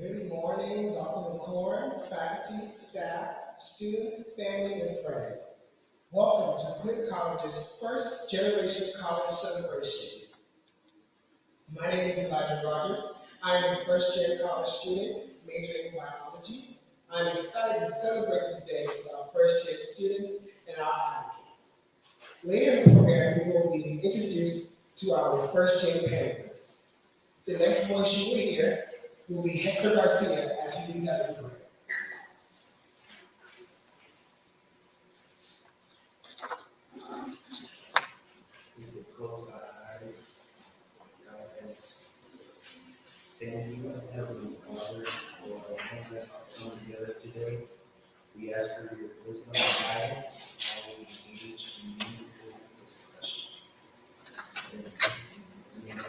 Good morning, Dr. McCorn, faculty, staff, students, family, and friends. Welcome to Clinton College's first generation college celebration. My name is Elijah Rogers. I am a first gen college student majoring in biology. I'm excited to celebrate this day with our first gen students and our advocates. Later in the program, we will be introduced to our first gen panelists. The next voice you will hear will be Hector Garcia as he leads us in prayer. We will close our eyes. God has thank you, Heavenly Father, for allowing us to come together today. We ask for your wisdom and guidance while we engage in meaningful discussion. Amen.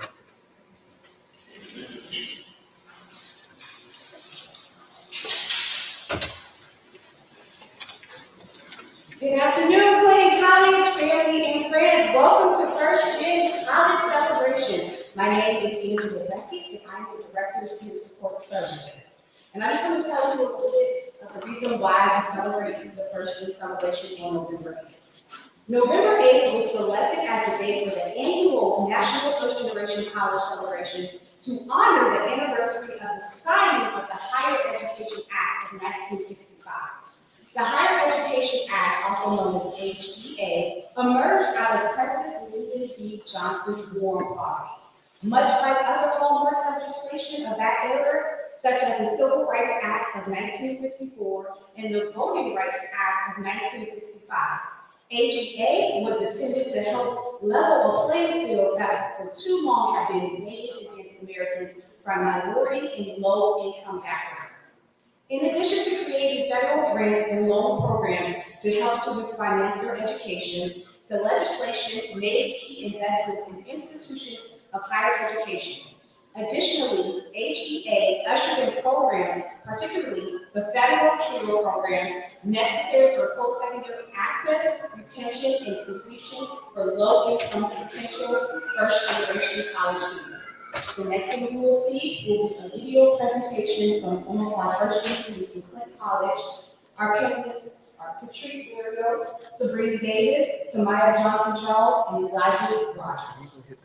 Good afternoon, Clayton College family and friends. Welcome to First Gen College Celebration. My name is Angela Beckett, and I'm the Director of Student Support Services. And I just want to tell you a little bit of the reason why we celebrate the First Gen Celebration on November 8th. November 8th was selected as the date for the annual National First Generation College Celebration to honor the anniversary of the signing of the Higher Education Act of 1965. The Higher Education Act, also known as HEA, emerged out of President Lyndon B. Johnson's war on poverty. Much like other hallmark legislation of that era, such as the Civil Rights Act of 1964 and the Voting Rights Act of 1965, HEA was intended to help level a playing field that for too long had been made against Americans from minority and low-income backgrounds. In addition to creating federal grants and loan programs to help students finance their educations, the legislation made key investments in institutions of higher education. Additionally, HEA ushered in programs, particularly the federal TRIO programs, necessary for post-secondary access, retention, and completion for low-income potential first-generation college students. The next thing you will see will be a video presentation from some of our first-year students from Clinton College. Our panelists are Patrice Berrios, Sabrina Davis, Tamaya Johnson-Charles, and Elijah Rogers. The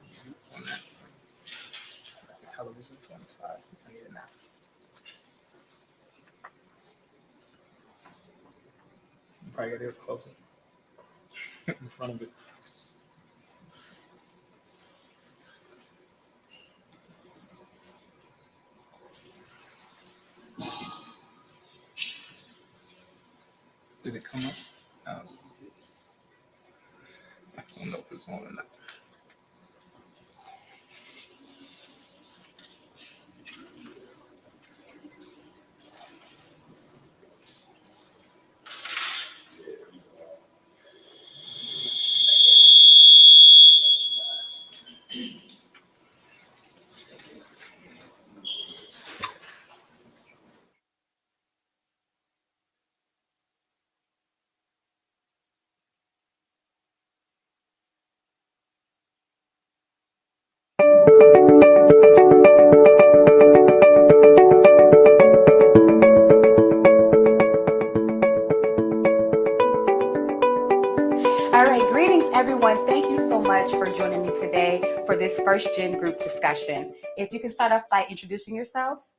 television's on the side. I need it now. You probably gotta get closer in front of it. Did it come up? I don't know if it's on or not. All right, greetings everyone. Thank you so much for joining me today for this first gen group discussion. If you can start off by introducing yourselves.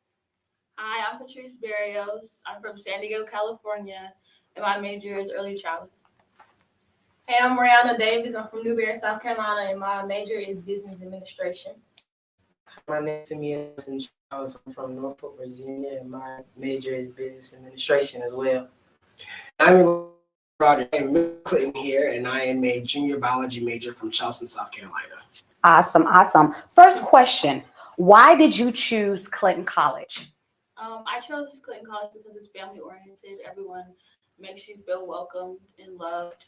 Hi, I'm Patrice Berrios. I'm from San Diego, California, and my major is early childhood. Hey, I'm Mariana Davis. I'm from Newberry, South Carolina, and my major is business administration. My name is Simeon Charles. I'm from Norfolk, Virginia, and my major is business administration as well. I'm Roger Clinton here, and I am a junior biology major from Charleston, South Carolina. Awesome. First question, why did you choose Clinton College? I chose Clinton College because it's family oriented. Everyone makes you feel welcomed and loved.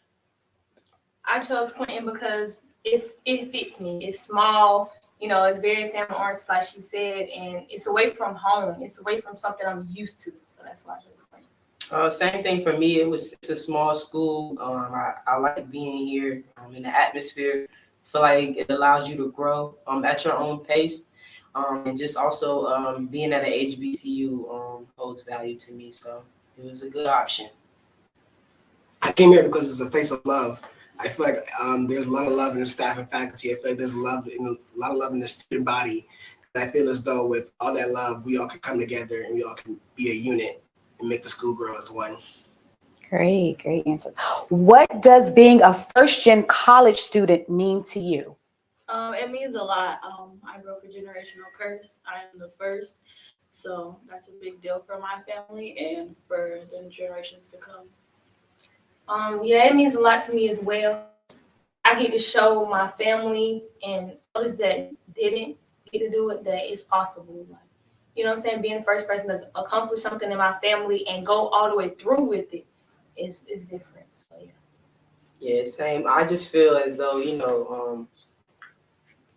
I chose Clinton because it fits me. It's small, it's very family oriented, like she said, and it's away from home. It's away from something I'm used to. So that's why I chose Clinton. Same thing for me. It's a small school. I like being here in the atmosphere. I feel like it allows you to grow at your own pace. And just also being at an HBCU holds value to me. So it was a good option. I came here because it's a place of love. I feel like there's a lot of love in the staff and faculty. I feel like there's a lot of love in the student body. And I feel as though with all that love, we all can come together and we all can be a unit and make the school grow as one. Great answer. What does being a first-gen college student mean to you? It means a lot. I broke a generational curse. I am the first, so that's a big deal for my family and for the generations to come. Yeah, it means a lot to me as well. I get to show my family and others that didn't get to do it that it's possible. Like, you know what I'm saying? Being the first person to accomplish something in my family and go all the way through with it is different. So yeah. Yeah, same. I just feel as though,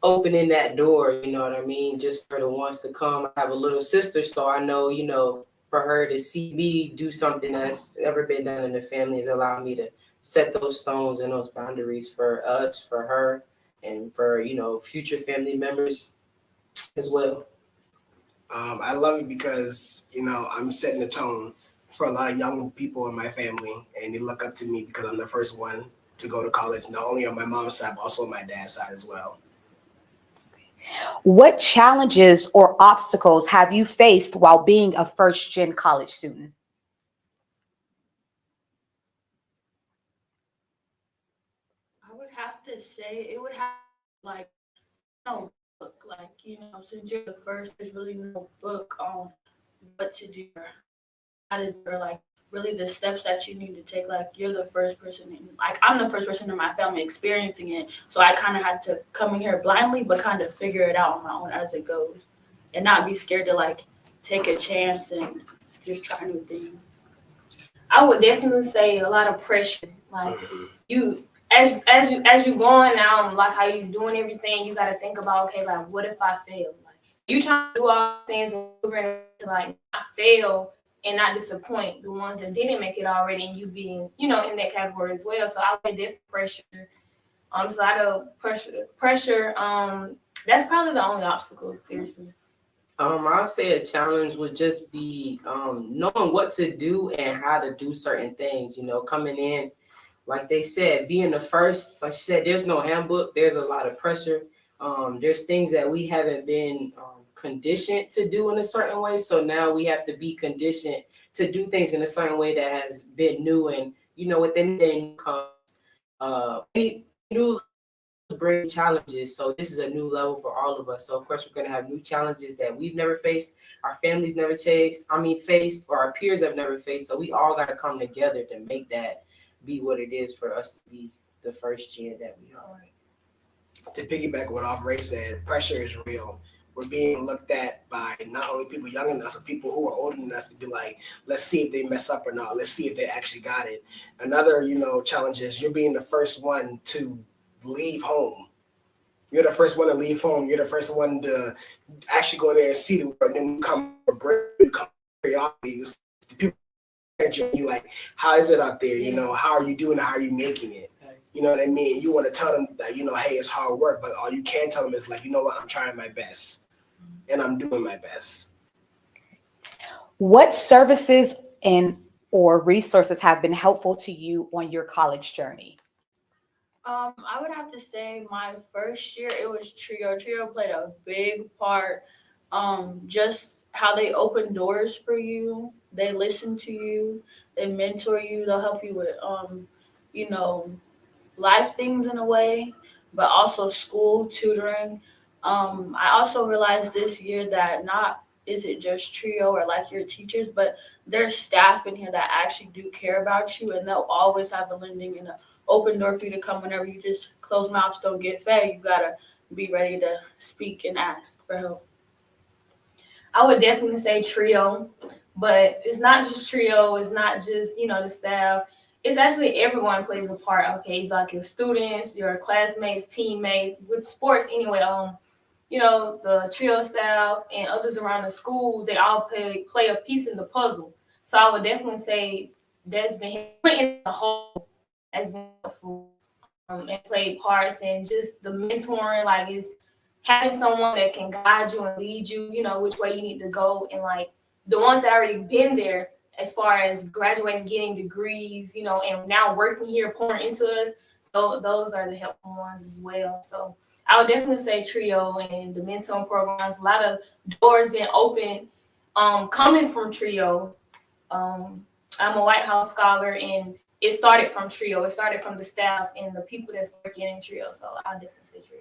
opening that door, you know what I mean, just for the ones to come. I have a little sister, so I know, for her to see me do something that's never been done in the family has allowed me to set those stones and those boundaries for us, for her, and for, future family members as well. I love it because, I'm setting the tone for a lot of young people in my family, and they look up to me because I'm the first one to go to college, not only on my mom's side, but also on my dad's side as well. What challenges or obstacles have you faced while being a first-gen college student? I would have to say it would have no book. Since you're the first, there's really no book on what to do or how to do or really the steps that you need to take. You're the first person I'm the first person in my family experiencing it. So I kind of had to come in here blindly, but kind of figure it out on my own as it goes and not be scared to take a chance and just try new things. I would definitely say a lot of pressure. You as you going out, how you doing everything, you gotta think about, okay, what if I fail? You trying to do all things and not fail and not disappoint the ones that didn't make it already, and you being, in that category as well. So I would different pressure. It's a lot of pressure. That's probably the only obstacle, seriously. I would say a challenge would just be knowing what to do and how to do certain things. Coming in, like they said, being the first. Like she said, there's no handbook. There's a lot of pressure. There's things that we haven't been conditioned to do in a certain way. So now we have to be conditioned to do things in a certain way that has been new. And with anything comes new bring challenges. So this is a new level for all of us. So of course we're going to have new challenges that we've never faced, our families never faced, or our peers have never faced. So we all got to come together to make that be what it is for us to be the first gen that we are. To piggyback what Ray said, pressure is real. We're being looked at by not only people younger than us, but people who are older than us to be like, let's see if they mess up or not. Let's see if they actually got it. Another, challenge is you're being the first one to leave home. You're the first one to leave home. You're the first one to actually go there and see the world. Then you come periodically. The people you like, how is it out there? How are you doing? How are you making it? You know what I mean? You want to tell them that, hey, it's hard work, but all you can tell them is you know what? I'm trying my best and I'm doing my best. What services or resources have been helpful to you on your college journey? I would have to say my first year, it was Trio. Trio played a big part. Just how they open doors for you. They listen to you. They mentor you. They'll help you with, life things in a way, but also school tutoring. I also realized this year that not is it just Trio or your teachers, but there's staff in here that actually do care about you, and they'll always have a lending and an open door for you to come whenever you just closed mouths don't get fed. You gotta be ready to speak and ask for help. I would definitely say Trio, but it's not just Trio. It's not just, the staff. It's actually everyone plays a part. Okay, your students, your classmates, teammates, with sports anyway. The Trio staff and others around the school, they all play a piece in the puzzle. So I would definitely say that's been in the whole has been helpful and played parts, and just the mentoring. having someone that can guide you and lead you, you know, which way you need to go. And like the ones that already been there as far as graduating, getting degrees, you know, and now working here, pouring into us, those are the helpful ones as well. So I would definitely say Trio and the mentoring programs, a lot of doors been open coming from Trio. I'm a White House scholar, and it started from Trio. It started from the staff and the people that's working in Trio. So I'll definitely say Trio.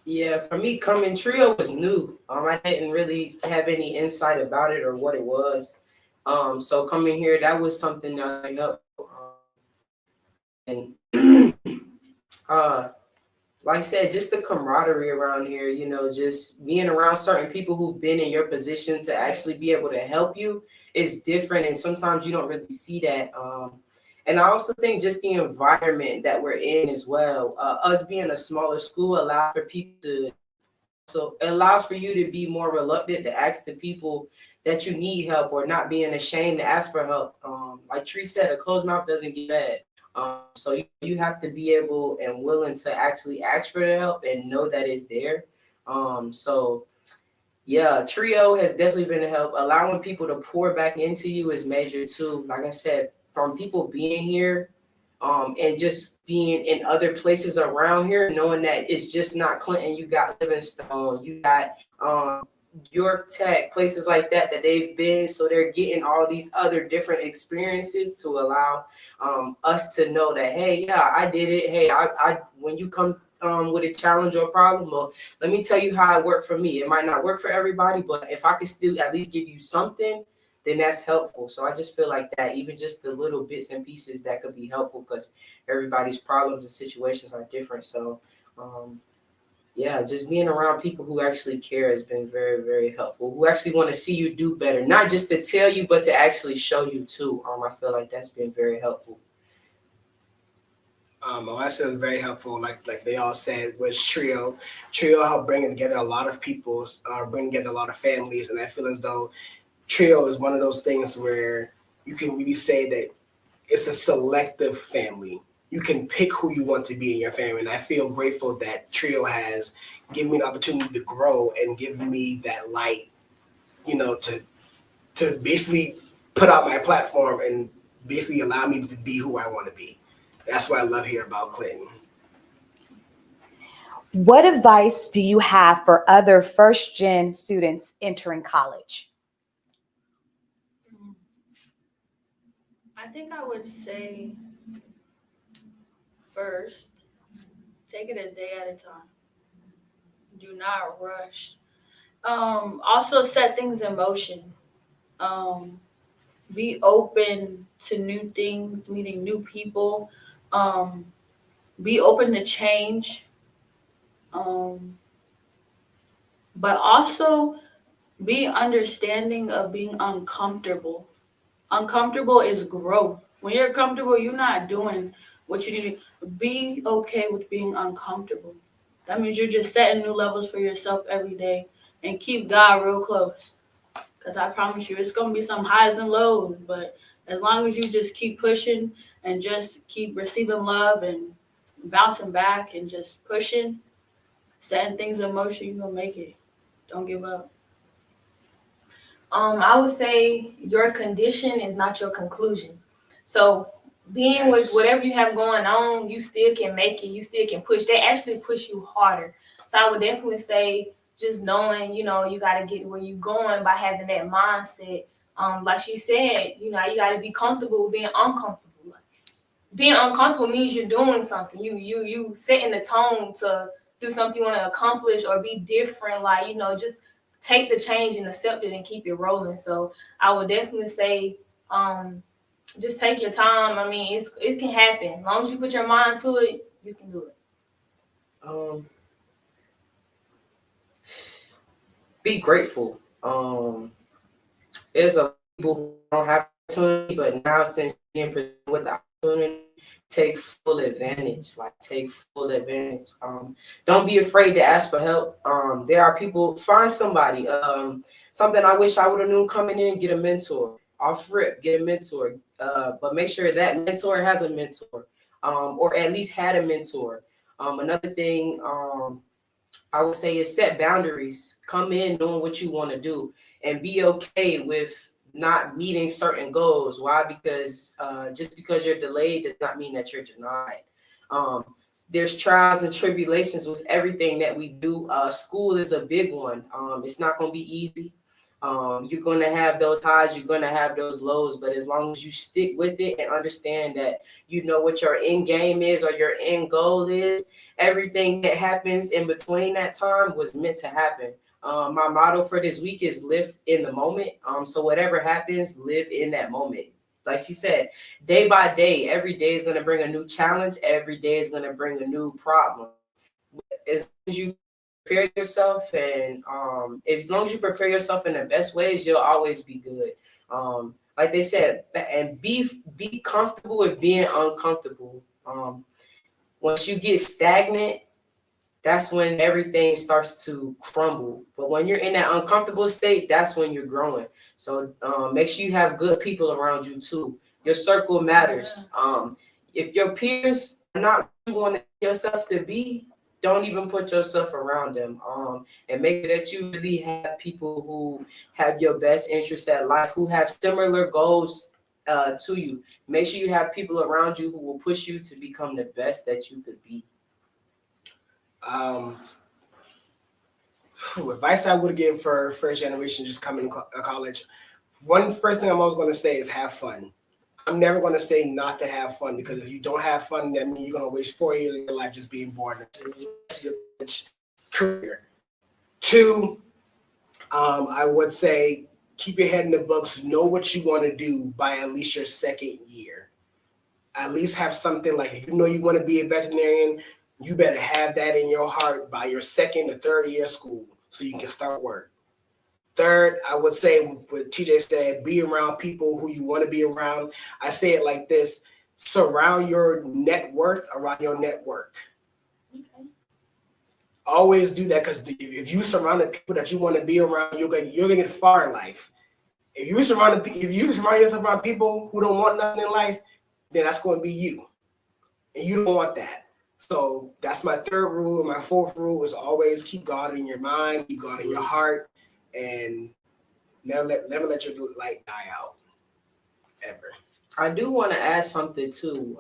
Yeah, for me, coming Trio was new. I didn't really have any insight about it or what it was. So coming here, that was something that I helped. And like I said, just the camaraderie around here, you know, just being around certain people who've been in your position to actually be able to help you is different. And sometimes you don't really see that. And I also think just the environment that we're in as well, us being a smaller school allows for people to, so it allows for you to be more reluctant to ask the people that you need help or not being ashamed to ask for help. Like Tree said, a closed mouth doesn't get fed. So you have to be able and willing to actually ask for the help and know that it's there. So yeah, Trio has definitely been a help. Allowing people to pour back into you is major too. Like I said, from people being here, and just being in other places around here, knowing that it's just not Clinton. You got Livingstone, you got York Tech, places like that they've been. So they're getting all these other different experiences to allow us to know that, hey, yeah, I did it. Hey, I when you come with a challenge or problem, well, let me tell you how it worked for me. It might not work for everybody, but if I can still at least give you something, then that's helpful. So I just feel like that, even just the little bits and pieces that could be helpful, because everybody's problems and situations are different. So yeah, just being around people who actually care has been very, very helpful, who actually want to see you do better, not just to tell you, but to actually show you too. I feel like that's been very helpful. I said was very helpful. Like they all said, was Trio. Trio helped bring together a lot of people's, bring together a lot of families, and I feel as though Trio is one of those things where you can really say that it's a selective family. You can pick who you want to be in your family, and I feel grateful that Trio has given me the opportunity to grow and given me that light, you know, to basically put out my platform and basically allow me to be who I want to be. That's what I love here about Clinton. What advice do you have for other first-gen students entering college? I think I would say first, take it a day at a time. Do not rush. Also set things in motion. Be open to new things, meeting new people. Be open to change. But also be understanding of being uncomfortable. Uncomfortable is growth. When you're comfortable, you're not doing what you need to. Be okay with being uncomfortable. That means you're just setting new levels for yourself every day, and keep God real close. Because I promise you, it's going to be some highs and lows. But as long as you just keep pushing and just keep receiving love and bouncing back and just pushing, setting things in motion, you're going to make it. Don't give up. I would say your condition is not your conclusion. So being with whatever you have going on, you still can make it. You still can push. They actually push you harder. So I would definitely say just knowing, you know, you got to get where you're going by having that mindset. Like she said, you know, you got to be comfortable with being uncomfortable. Being uncomfortable means you're doing something. You setting the tone to do something you want to accomplish or be different. Like, you know, just take the change and accept it and keep it rolling. So I would definitely say, just take your time. I mean, it can happen. As long as you put your mind to it, you can do it. Be grateful. There's a people who don't have opportunity, but now since being presented with the opportunity, take full advantage. Like, take full advantage. Don't be afraid to ask for help. There are people. Find somebody. Something I wish I would have known coming in. Get a mentor. Off rip, get a mentor. But make sure that mentor has a mentor, or at least had a mentor. Another thing, I would say is set boundaries. Come in knowing what you want to do and be okay with not meeting certain goals. Why? Because just because you're delayed does not mean that you're denied. There's trials and tribulations with everything that we do. School is a big one. It's not going to be easy. You're going to have those highs, you're going to have those lows, but as long as you stick with it and understand that you know what your end game is or your end goal is, everything that happens in between that time was meant to happen. My motto for this week is live in the moment. So whatever happens, live in that moment. Like she said, day by day, every day is going to bring a new challenge. Every day is going to bring a new problem. As long as you prepare yourself, and as long as you prepare yourself in the best ways, you'll always be good. Like they said, and be comfortable with being uncomfortable. Once you get stagnant, that's when everything starts to crumble. But when you're in that uncomfortable state, that's when you're growing. So make sure you have good people around you too. Your circle matters. If your peers are not what you want yourself to be, don't even put yourself around them. And make sure that you really have people who have your best interests at life, who have similar goals to you. Make sure you have people around you who will push you to become the best that you could be. Advice I would give for first generation just coming to college. First thing I'm always going to say is have fun. I'm never going to say not to have fun, because if you don't have fun, that means you're going to waste 4 years of your life just being bored. That's your career. 2, I would say keep your head in the books. Know what you want to do by at least your second year. At least have something like, if you know you want to be a veterinarian, you better have that in your heart by your second or third year of school so you can start work. 3rd, I would say what TJ said, be around people who you want to be around. I say it like this: surround your net worth around your network. Okay. Always do that, because if you surround the people that you want to be around, you're gonna get far in life. If you surround yourself around people who don't want nothing in life, then that's going to be you, and you don't want that. So that's my 3rd rule. My 4th rule is always keep God in your mind, keep God in your heart, and never let your light die out, ever. I do want to add something too,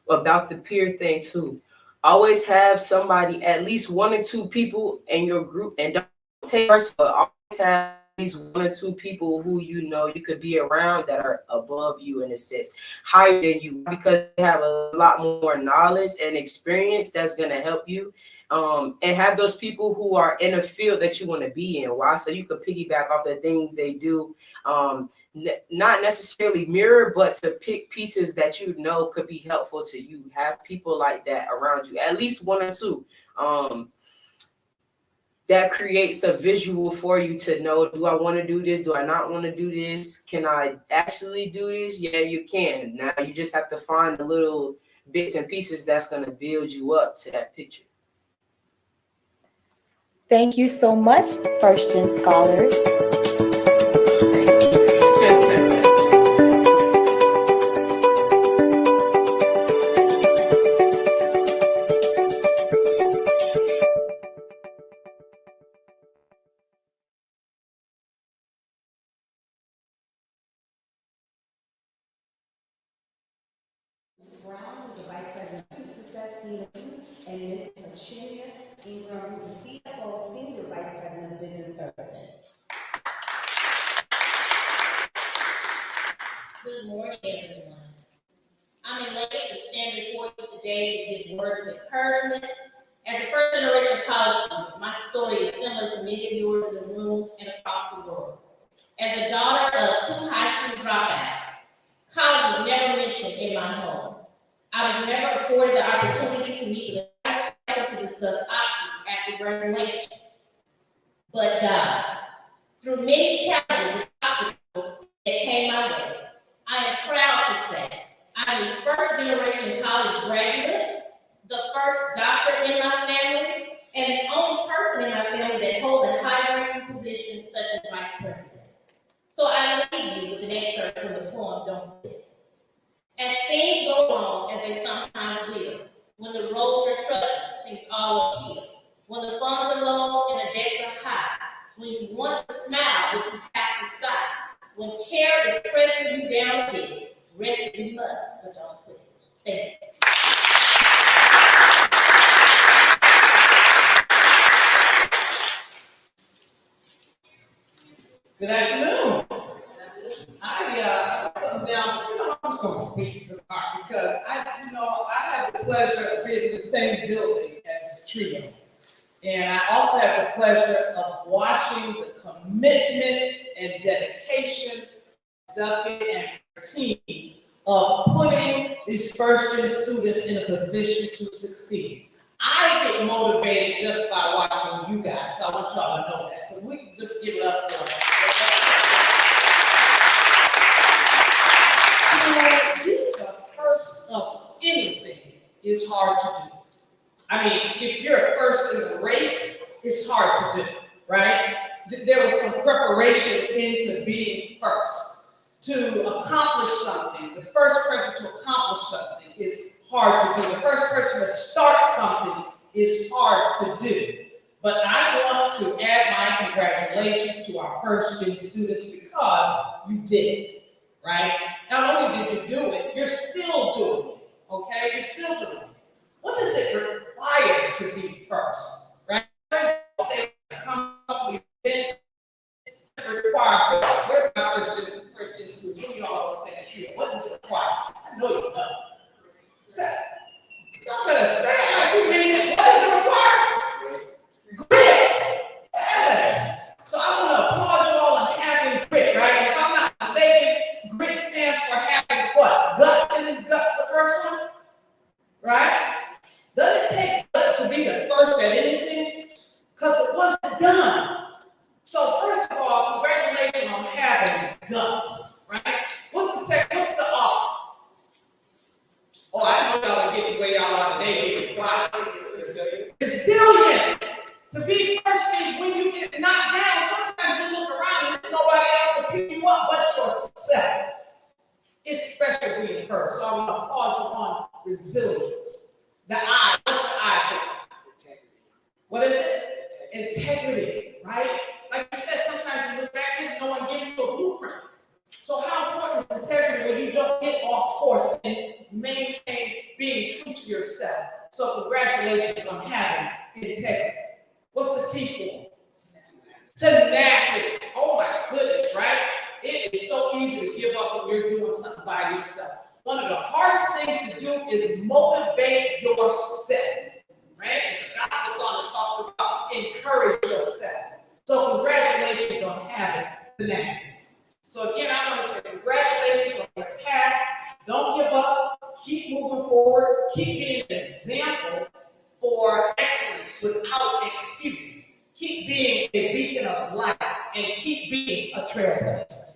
about the peer thing too. Always have somebody, at least 1 or 2 people in your group, and don't take it personal. Always have at least 1 or 2 people who you know you could be around that are above you, in a sense, higher than you, because they have a lot more knowledge and experience that's going to help you. And have those people who are in a field that you want to be in. Why? So you can piggyback off the things they do. Not necessarily mirror, but to pick pieces that you know could be helpful to you. Have people like that around you, at least 1 or 2. That creates a visual for you to know, do I want to do this? Do I not want to do this? Can I actually do this? Yeah, you can. Now you just have to find the little bits and pieces that's going to build you up to that picture. Thank you so much, First Gen Scholars. Brown, who's the Vice President of Student Success, Dean of Youth, and Ms. Virginia Ingram, who's the CFO, Senior Vice President of Business Services. Good morning, everyone. I'm elated to stand before you today to give words of encouragement. As a first-generation college student, my story is similar to many of yours in the room and across the world. As a daughter of 2 high school dropouts, college was never mentioned in my home. I was never afforded the opportunity to meet with a advisor to discuss options after graduation. But God, through many challenges and obstacles that came my way, I am proud to say I'm a first-generation college graduate, the first doctor in my family, and the only person in my family that holds a high-ranking position such as vice president. So I leave you with an excerpt from the poem, Don't Quit. As things go wrong, as they sometimes will, when the road you're trudging seems all uphill, when the funds are low and the debts are high, when you want to smile but you have to sigh, when care is pressing you down a bit, rest you must, but don't quit. Thank you. Good afternoon. I put something down, I'm just gonna speak for the part because I have the pleasure of being in the same building as Trio. And I also have the pleasure of watching the commitment and dedication of Duckett and her team of putting these first-year students in a position to succeed. I get motivated just by watching you guys, so I want y'all to know that. So we can just give it up for them. To be the first of anything is hard to do. I mean, if you're first in the race, it's hard to do, right? There was some preparation into being first. To accomplish something, the first person to accomplish something is hard to do. The first person to start something is hard to do. But I want to add my congratulations to our first-year students because you did it, right? Not only did you do it, you're still doing it, okay? You're still doing it. What does it require to be first, right? Say, come up with events that require, where's my first-year students? What do you all say that here? What does it require? I know you know. Say, I'm gonna say, what does it require? Grit. Yes. So I want to applaud you all on having grit, right? And if I'm not mistaken, grit stands for having what? Guts. Isn't guts the first one? Right? Doesn't it take guts to be the first at anything? Because it wasn't done. So first of all, congratulations on having guts, right? What's the second? What's the R? Oh, I know y'all will get the way y'all are today. Resilience. To be first means when you get knocked down, sometimes you look around and there's nobody else to pick you up but yourself. It's special being first. So I want to applaud you on resilience. The I, what's the I for? Integrity. What is it? Integrity, right? Like you said, sometimes you look back, there's no one giving you a blueprint. So how important is integrity when you don't get off course and maintain being true to yourself? So congratulations on having integrity. What's the T for? Tenacity. Oh my goodness, right? It is so easy to give up when you're doing something by yourself. One of the hardest things to do is motivate yourself, right? It's a gospel song that talks about encourage yourself. So congratulations on having tenacity. So again, I want to say congratulations on your path. Don't give up. Keep moving forward. Keep being an example for excellence without excuse. Keep being a beacon of light and keep being a trailblazer.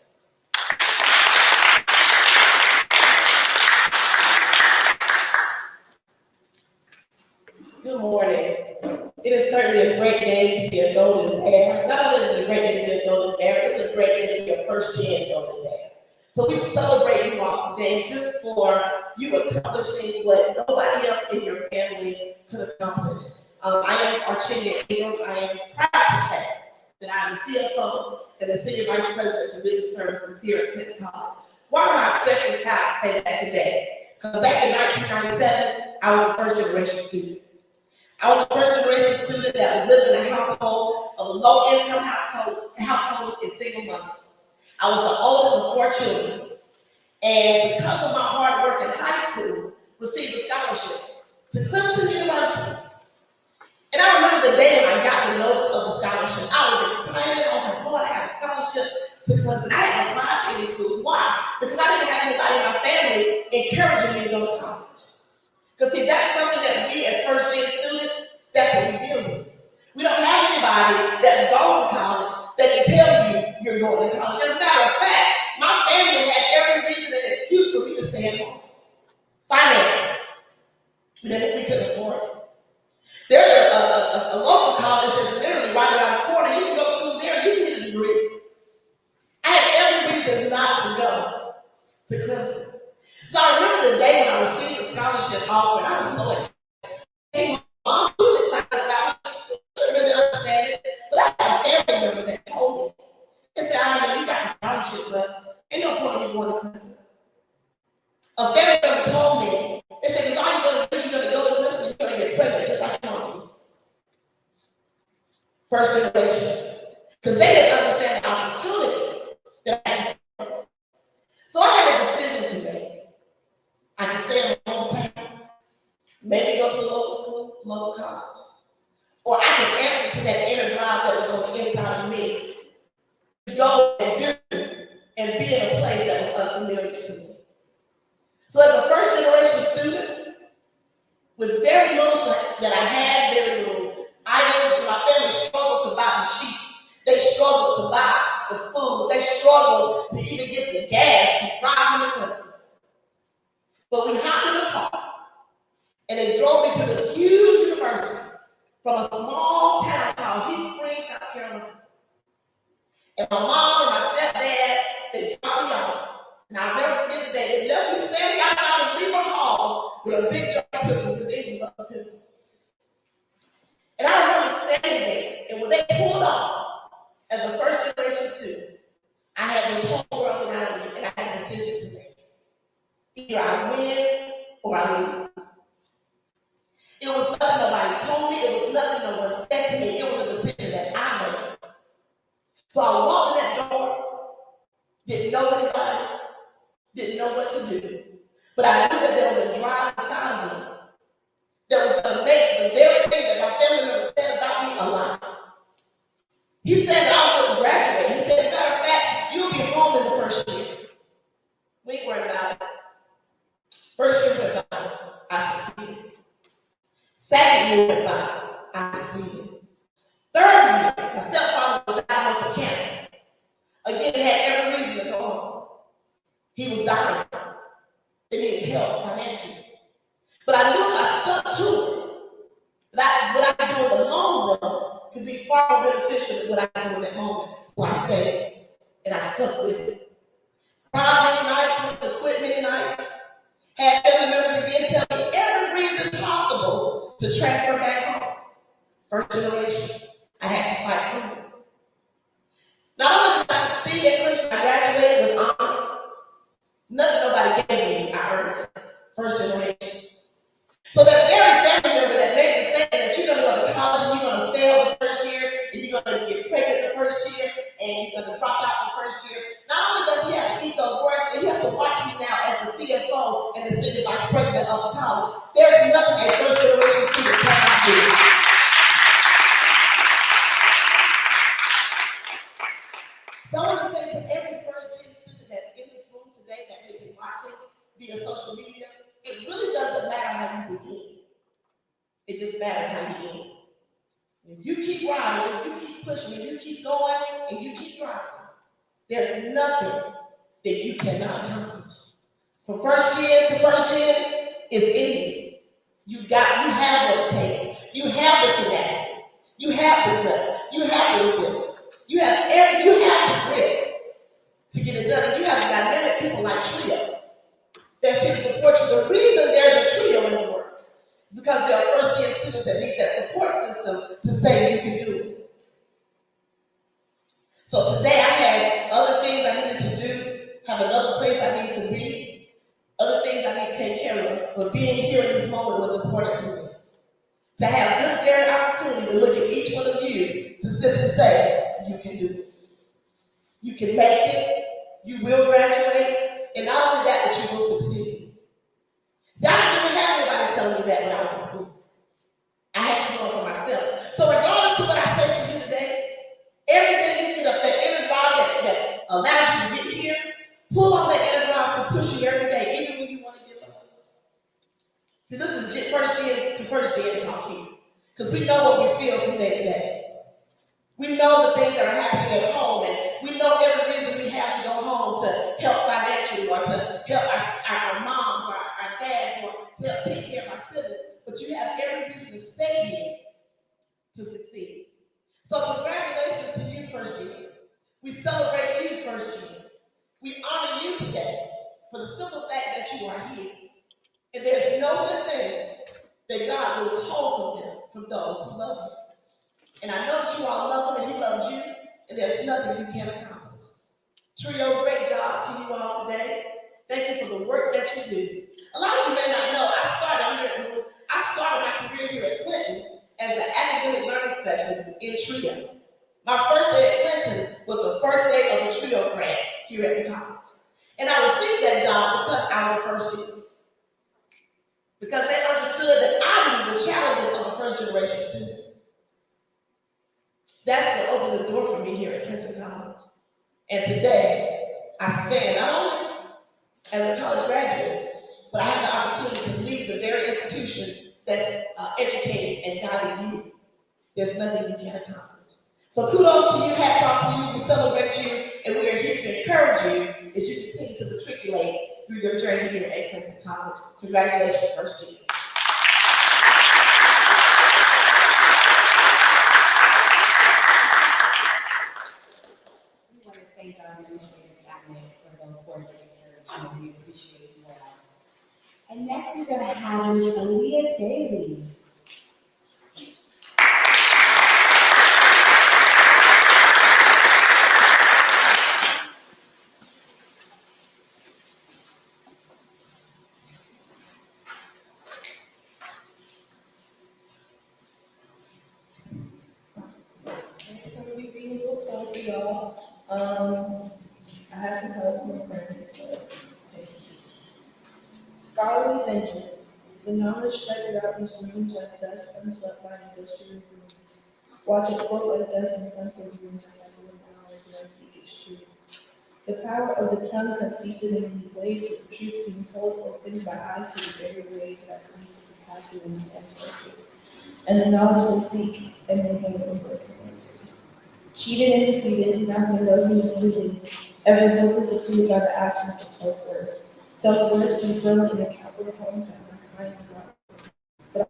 Good morning. It is certainly a great day to be a Golden Bear. Not only is it a great day to be a Golden Bear, it's a great day to be a first-gen Golden Bear. So we celebrate you all today just for you accomplishing what nobody else in your family could accomplish. I am Archinia Ingram. I am proud to say that I am the CFO and the Senior Vice President for Business Services here at Clinton College. Why am I especially proud to say that today? Because back in 1997, I was a first-generation student. I was a first-generation student that was living in a household of a low-income household with a single mother. I was the oldest of 4 children, and because of my hard work in high school, received a scholarship to Clemson University. And I remember the day when I got the notice of the scholarship. I was excited. I was like, Lord, I got a scholarship to Clemson. I hadn't applied to any schools. Why? Because I didn't have anybody in my family encouraging me to go to college. Because see, that's something that we as first-gen students, that's what we deal with. We don't have anybody that's gone to college that can tell you you're going to college. As a matter of fact, my family had every reason and excuse for me to stay at home. Finances. We couldn't afford it. There's a local college that's literally right around the corner. You can go to school there, you can get a degree. I had every reason not to go to Clemson. So I remember the day when I received the scholarship offer, and I was so excited. Hey, Mom, she was excited about it. first generation, because they didn't understand the opportunity that I had. So I had a decision to make. I can stay in my hometown, maybe go to a local school, local college, or I can answer to that inner drive that was on the inside of me to go and do and be in a place that was unfamiliar to me. So as a first generation student, with very little that I had, very little items, my family struggled to buy the sheets. They struggled to buy the food. They struggled to even get the gas to drive me to Clemson. But we hopped in the car, and they drove me to this huge university from a small town called Heath Springs, South Carolina. And my mom and my stepdad, they dropped me off. And I'll never forget the day. They left me standing outside of Lever Hall with a big jar of pickles, because Angel loves pickles. And I remember standing there, and when they pulled off, as a first generation student, I had this whole world around me, and I had a decision to make. Either I win or I lose. It was nothing nobody told me. It was nothing no one said to me. It was a decision that I made. So I walked in that door, didn't know anybody, didn't know what to do. But I knew that there was a drive inside of me that was going to make the very thing that my family members said about me a lie. He said that I wouldn't graduate. He said, as a matter of fact, you'll be home in the first year. We ain't worried about it. First year went by, I succeeded. Second year went by, I succeeded. Third year, my stepfather was diagnosed with cancer. Again, he had every reason to go home. He was dying. They needed help financially. But I knew if I stuck to it, that what I do in the long run could be far more beneficial than what I do in that moment. So I stayed, and I stuck with it. Cried many nights, went to quit many nights. Had family members again tell me every reason possible to transfer back home. First generation, I had to fight through it. Not only did I succeed at Clemson, I graduated with honor. Nothing nobody gave me, I earned it. First generation. So that very family member that made the statement that you're going to go to college and you're going to fail the first year, and you're going to get pregnant the first year, and you're going to drop out the first year, not only does he have to eat those words, but he has to watch me now as the CFO and the senior vice president of the college. There's nothing a first generation student cannot do. So I want to say to every first gen student that's in this room today that may be watching via social media, it really doesn't matter how you begin. It just matters how you end. If you keep riding, if you keep pushing, if you keep going, and you keep driving, there's nothing that you cannot accomplish. From first gen to first gen is in you. You have what it takes. You have the tenacity. You have the guts. You have the resilience. You have the grit to get it done. And you have dynamic people like Trio that's here to support you. The reason there's a Trio in the world is because there are first gen students that need that support system to say you can do it. So today I had other things I needed to do, have another place I need to be, other things I need to take care of. But being here in this moment was important to me. To have this very opportunity to look at each one of you to simply say, you can do it. You can make it, you will graduate, and not only that, but you will succeed. See, I didn't really have anybody telling me that when I was in school. I had to know it for myself. So regardless of what I say to you today, every day you get up that inner drive that allows you to get here, pull on that inner drive to push you every day, even when you want to give up. See, this is first gen to first gen talk here, because we know what we feel from day to day. We know the things that are happening at home, and we know every reason we have to go home to help financially, or to help our moms, or our dads, or to help take care of our siblings. But you have every reason to stay here to succeed. So congratulations to you, first gen. We celebrate you, first gen. We honor you today for the simple fact that you are here. And there's no good thing that God will withhold from them, from those who love him. And I know that you all love him and he loves you, and there's nothing you can't accomplish. Trio, great job to you all today. Thank you for the work that you do. A lot of you may not know, I started my career here at Clinton as an academic learning sessions in Trio. My first day at Clinton was the first day of the Trio grant here at the college. And I received that job because I was a first year. Because they understood that I knew the challenges of a first generation student. That's what opened the door for me here at Clinton College. And today, I stand not only as a college graduate, but I have the opportunity to lead the very institution that's educating and guiding you. There's nothing you can't accomplish. So kudos to you, hats off to you, we celebrate you, and we are here to encourage you as you continue to matriculate through your journey here at Clinton College. Congratulations, first year. We want to thank our administrative cabinet for those words of encouragement. We appreciate you all. And next, we're going to have Aaliyah Daly. So we being a little close to y'all. I have some help from my friends. Scholarly vengeance. The knowledge spread out these rooms like dust unswept by industrial rooms. Watch it float like dust in sunfilled rooms and everyone knowledge and speak its truth. The power of the tongue cuts deeper than the waves of the truth being told, opened by eyes to the very waves that come from capacity and ancestry. And the knowledge they seek, and they have no broken answers. Cheated and defeated, not the love misleading. Every hope is defeated by the absence of self-worth. Self-worth is built in the capital homes that my kind of not. But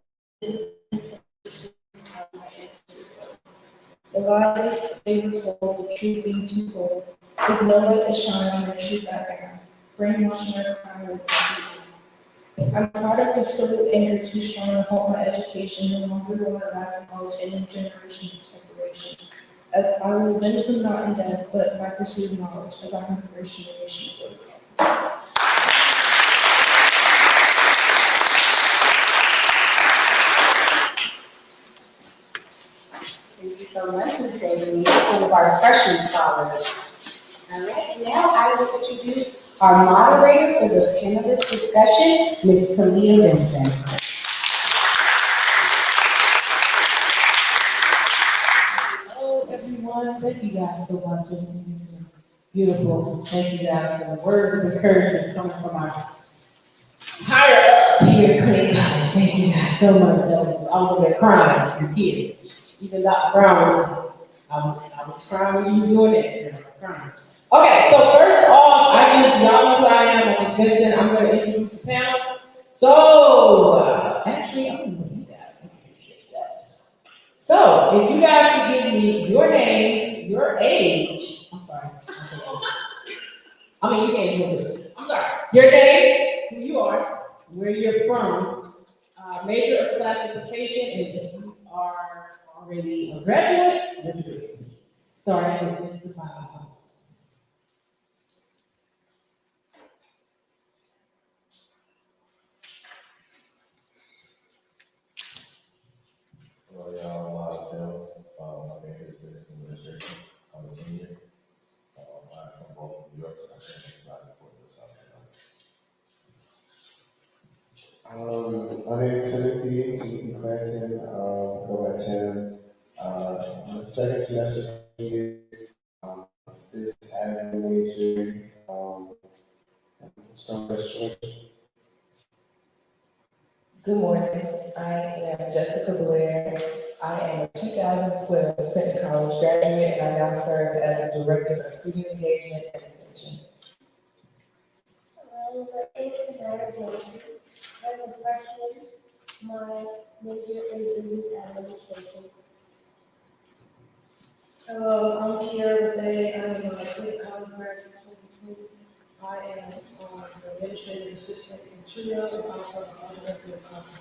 the lies they were told, the truth being too bold, with no light to shine on their true background, brainwashing their crime with everything. I'm a product of civil anger too strong to hold my education, no longer will I lack of knowledge and in generations of separation. I will avenge them not in death, but by pursuing knowledge, as I am the first generation of work. Thank you so much, Ms. Daly, one of our freshman scholars. All right, now I will introduce our moderator for the cannabis discussion, Ms. Talia Vincent. Hello, everyone. Thank you guys so much. Beautiful. Thank you guys for the words of encouragement coming from our higher ups here at Clinton College. Thank you guys so much. I was over there crying in tears. Even Dr. Brown, I was crying when you were doing that. I was crying. Okay, so first off, y'all know who I am. I'm Ms. Vincent. I'm going to introduce the panel. So, actually, I'm going to do that. So, if you guys can give me your name, your age, I'm sorry. I mean, you can't do it. I'm sorry. Your name, who you are, where you're from, major of classification, and if you are already a graduate, starting with Mr. Bob. Hello, y'all. Jones. My name is Business Administration. I'm a senior. I'm from Baltimore, New York. I'm excited for this out. My name is Timothy Clanton. Go by Tim. I'm a second semester senior. This admin major. Some restoration. Good morning. I am Jessica Blair. I am a 2012 Clinton College graduate, and I now serve as the Director of Student Engagement and Extension. Hello, my name is Diana Johnson. I'm a freshman. My major is business administration. Hello, I'm Kiara Day. I'm a Clinton College graduate 2020. I am the administrative assistant in Trio and also the director of college.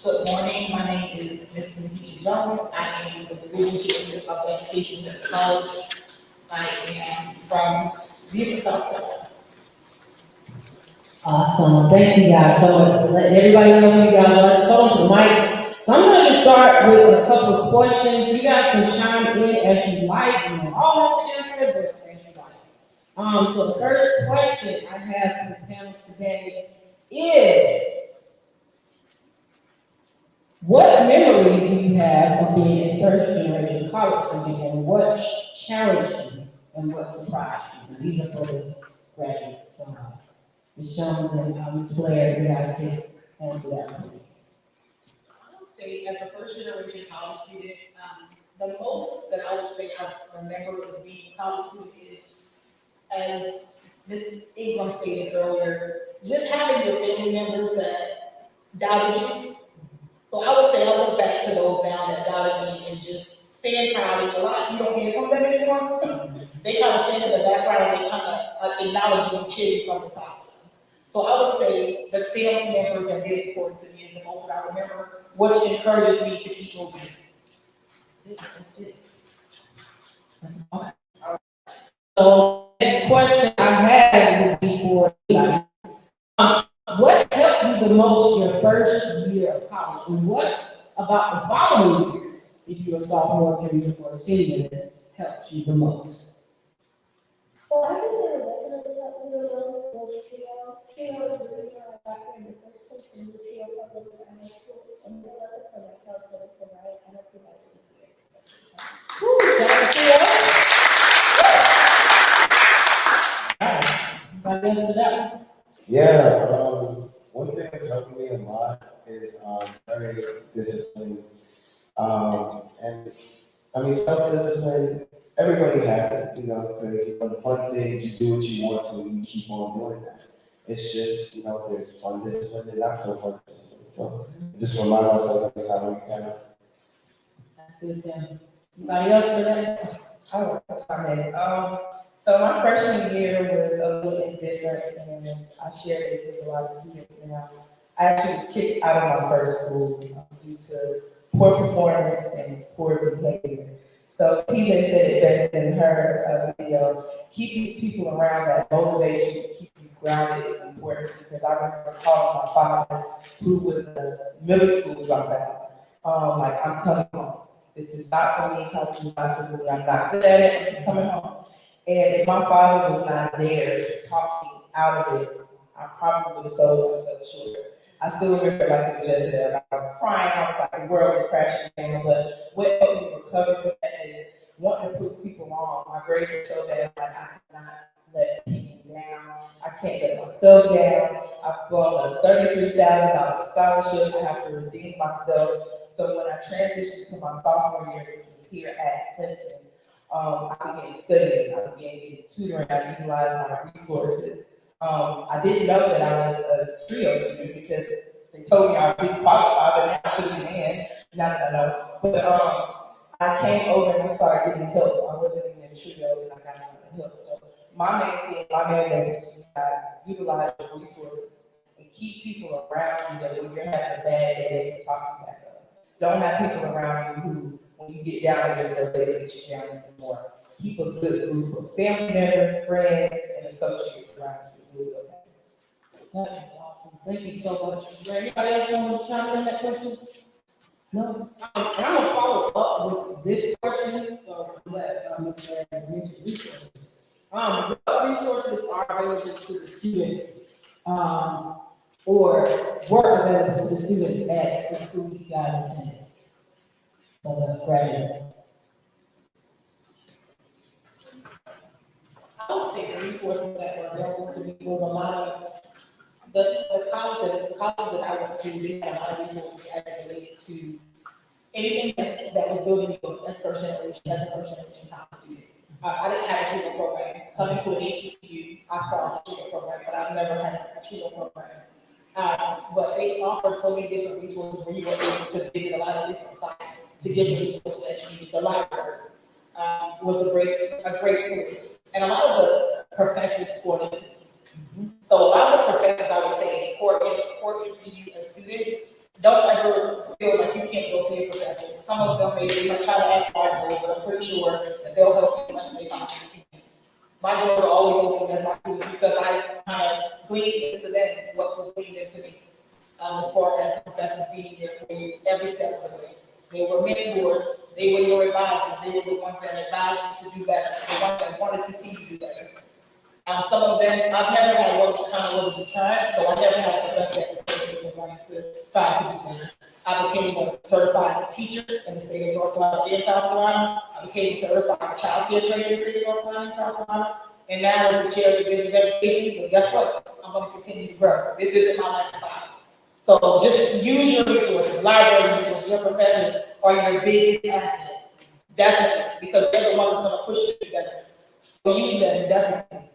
Good morning, my name is Ms. Nikisha Jones. I am the division chair of education at the college. I am from Beaufort, South Carolina. Awesome. Thank you guys so much for letting everybody know who you guys are. Just hold on to the mic. So I'm going to start with a couple of questions. You guys can chime in as you like. You don't all have to answer it, but as you like. So the first question I have for the panel today is, what memories do you have of being a first generation college student, and what challenged you and what surprised you? And these are for the graduates. So, Ms. Jones and Ms. Blair, you guys can answer that for me. I would say, as a first generation college student, the most that I would say I remember as being a college student is, as Ms. Ingram stated earlier, just having your family members that doubted you. So I would say I look back to those now that doubted me and just staying proud. And a lot you don't hear from them anymore. They kind of stand in the background and they kind of acknowledge you and cheer you from the sidelines. So I would say the family members that did important to me is the most that I remember, which encourages me to keep moving. So next question I have would be for Eli. What helped you the most your first year of college, and what about the following years, if you're a sophomore, junior, or senior, that helped you the most? Well, I think that definitely helped me the most was trio. Trio is the reason I got here in the first place, and the trio programs at high school, and it wasn't for myself, but it's for my kind of people I was here. Woo, shout out to Trio. Anybody else for that one? Yeah, one thing that's helped me a lot is very disciplined. And I mean, self-discipline, everybody has it, because the fun things, you do what you want to and you keep on doing that. It's just, there's fun discipline and not so fun discipline. So just remind myself every time we can. That's good, Tim. Anybody else for that? Oh, that's fine. So my freshman year was a little bit different, and I shared this with a lot of students now. I actually was kicked out of my first school due to poor performance and poor behavior. So TJ said it best in her video, keeping people around that motivate you, to keep you grounded is important, because I remember calling my father, who was a middle school dropout, like, I'm coming home. This is not for me, college is not for me, I'm not good at it, I'm just coming home. And if my father was not there to talk me out of it, I probably would have sold myself short. I still remember like it was yesterday. I was crying, I was like, the world was crashing down. But what helped me recover from that is wanting to prove people wrong. My grades were so bad, like I cannot let people down. I can't let myself down. I've blown a $33,000 scholarship. I have to redeem myself. So when I transitioned to my sophomore year, which was here at Clinton, I began studying, I began getting tutoring, I utilized my resources. I didn't know that I was a trio student because they told me I didn't qualify, but now I should have been in, now that I know. But I came over and I started getting help. I wasn't even in trio and I got help. So my main message to you guys is utilize your resources and keep people around you that when you're having a bad day, they can talk you back up. Don't have people around you who, when you get down against them, they get you down even more. Keep a good group of family members, friends, and associates around you. You'll be okay. That is awesome. Thank you so much. Is there anybody else want to chime in on that question? No? And I'm gonna follow up with this question, so I'm glad Ms. Blair mentioned resources. What resources are available to the students, or were available to the students at the schools you guys attended? For the graduates. I would say the resources that were available to me was a lot of the colleges that I went to, they had a lot of resources as related to anything that was building you as a first generation college student. I didn't have a treatment program. Coming to an HBCU, I saw a treatment program, but I've never had a treatment program. But they offered so many different resources where you were able to visit a lot of different sites to get the resources that you needed. The library was a great source. And a lot of the professors poured into me. So a lot of the professors, I would say, poured into you as students. Don't ever feel like you can't go to your professors. Some of them may try to act hard, but I'm pretty sure that they'll help you as much as they possibly can. My doors are always open as my students because I kind of gleaned into them what was gleaned into me, as far as the professors being there for you every step of the way. They were mentors, they were your advisors, they were the ones that advised you to do better, the ones that wanted to see you do better. Some of them, I've never had one that kind of was a deterrent, so I never had a professor that was taking me wanting to try to be better. I became a certified teacher in the state of North Carolina and South Carolina. I became a certified child care trainer in the state of North Carolina and South Carolina. And now as the chair of the Division of Education, but guess what? I'm going to continue to grow. This isn't my lifestyle. So just use your resources, library resources, your professors are your biggest asset. Definitely, because they're the ones that's going to push you together. So use them, definitely.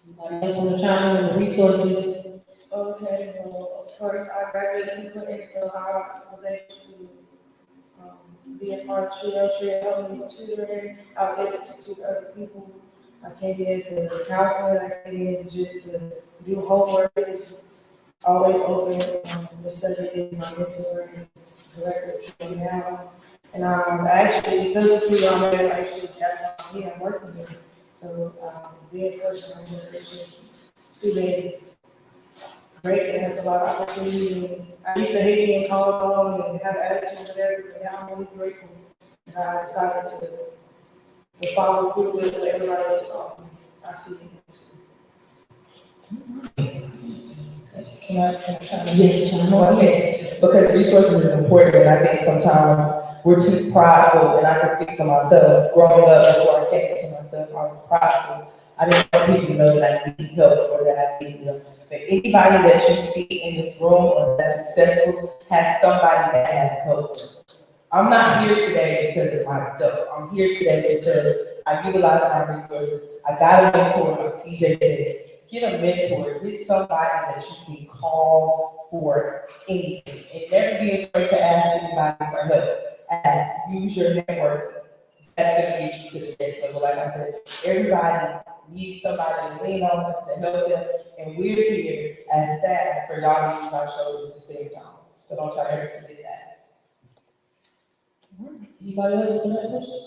Anybody else want to chime in on the resources? Okay, well, first, I graduated in Clinton, so I was able to be a part of Trio. Trio helped me with tutoring. I was able to tutor other people. I came in for counseling. I came in just to do homework. Always open to study my mentor and director of Trio now. And actually, because of Trio, that's why I'm here, I'm working here. So, being first generation student, great, and has a lot of opportunity. I used to hate being called on and have attitude and everything, but now I'm really grateful that I decided to follow through with what everybody else saw. I see Can I chime in? Yes, okay. Because resources is important, and I think sometimes we're too prideful, and I can speak for myself. Growing up, before I came to myself, I was prideful. I didn't want people to know that I need help or that I need help. But anybody that you see in this room or that's successful has somebody that has help. I'm not here today because of myself. I'm here today because I utilize my resources. I got a mentor, like TJ said. Get a mentor, get somebody that you can call for anything. And never be afraid to ask anybody for help. Ask, use your network. That's gonna get you to the next level. Like I said, everybody needs somebody to lean on to help them. And we're here as staff for y'all to use our shoulders to stand on. So don't y'all ever forget that. Anybody else have a question?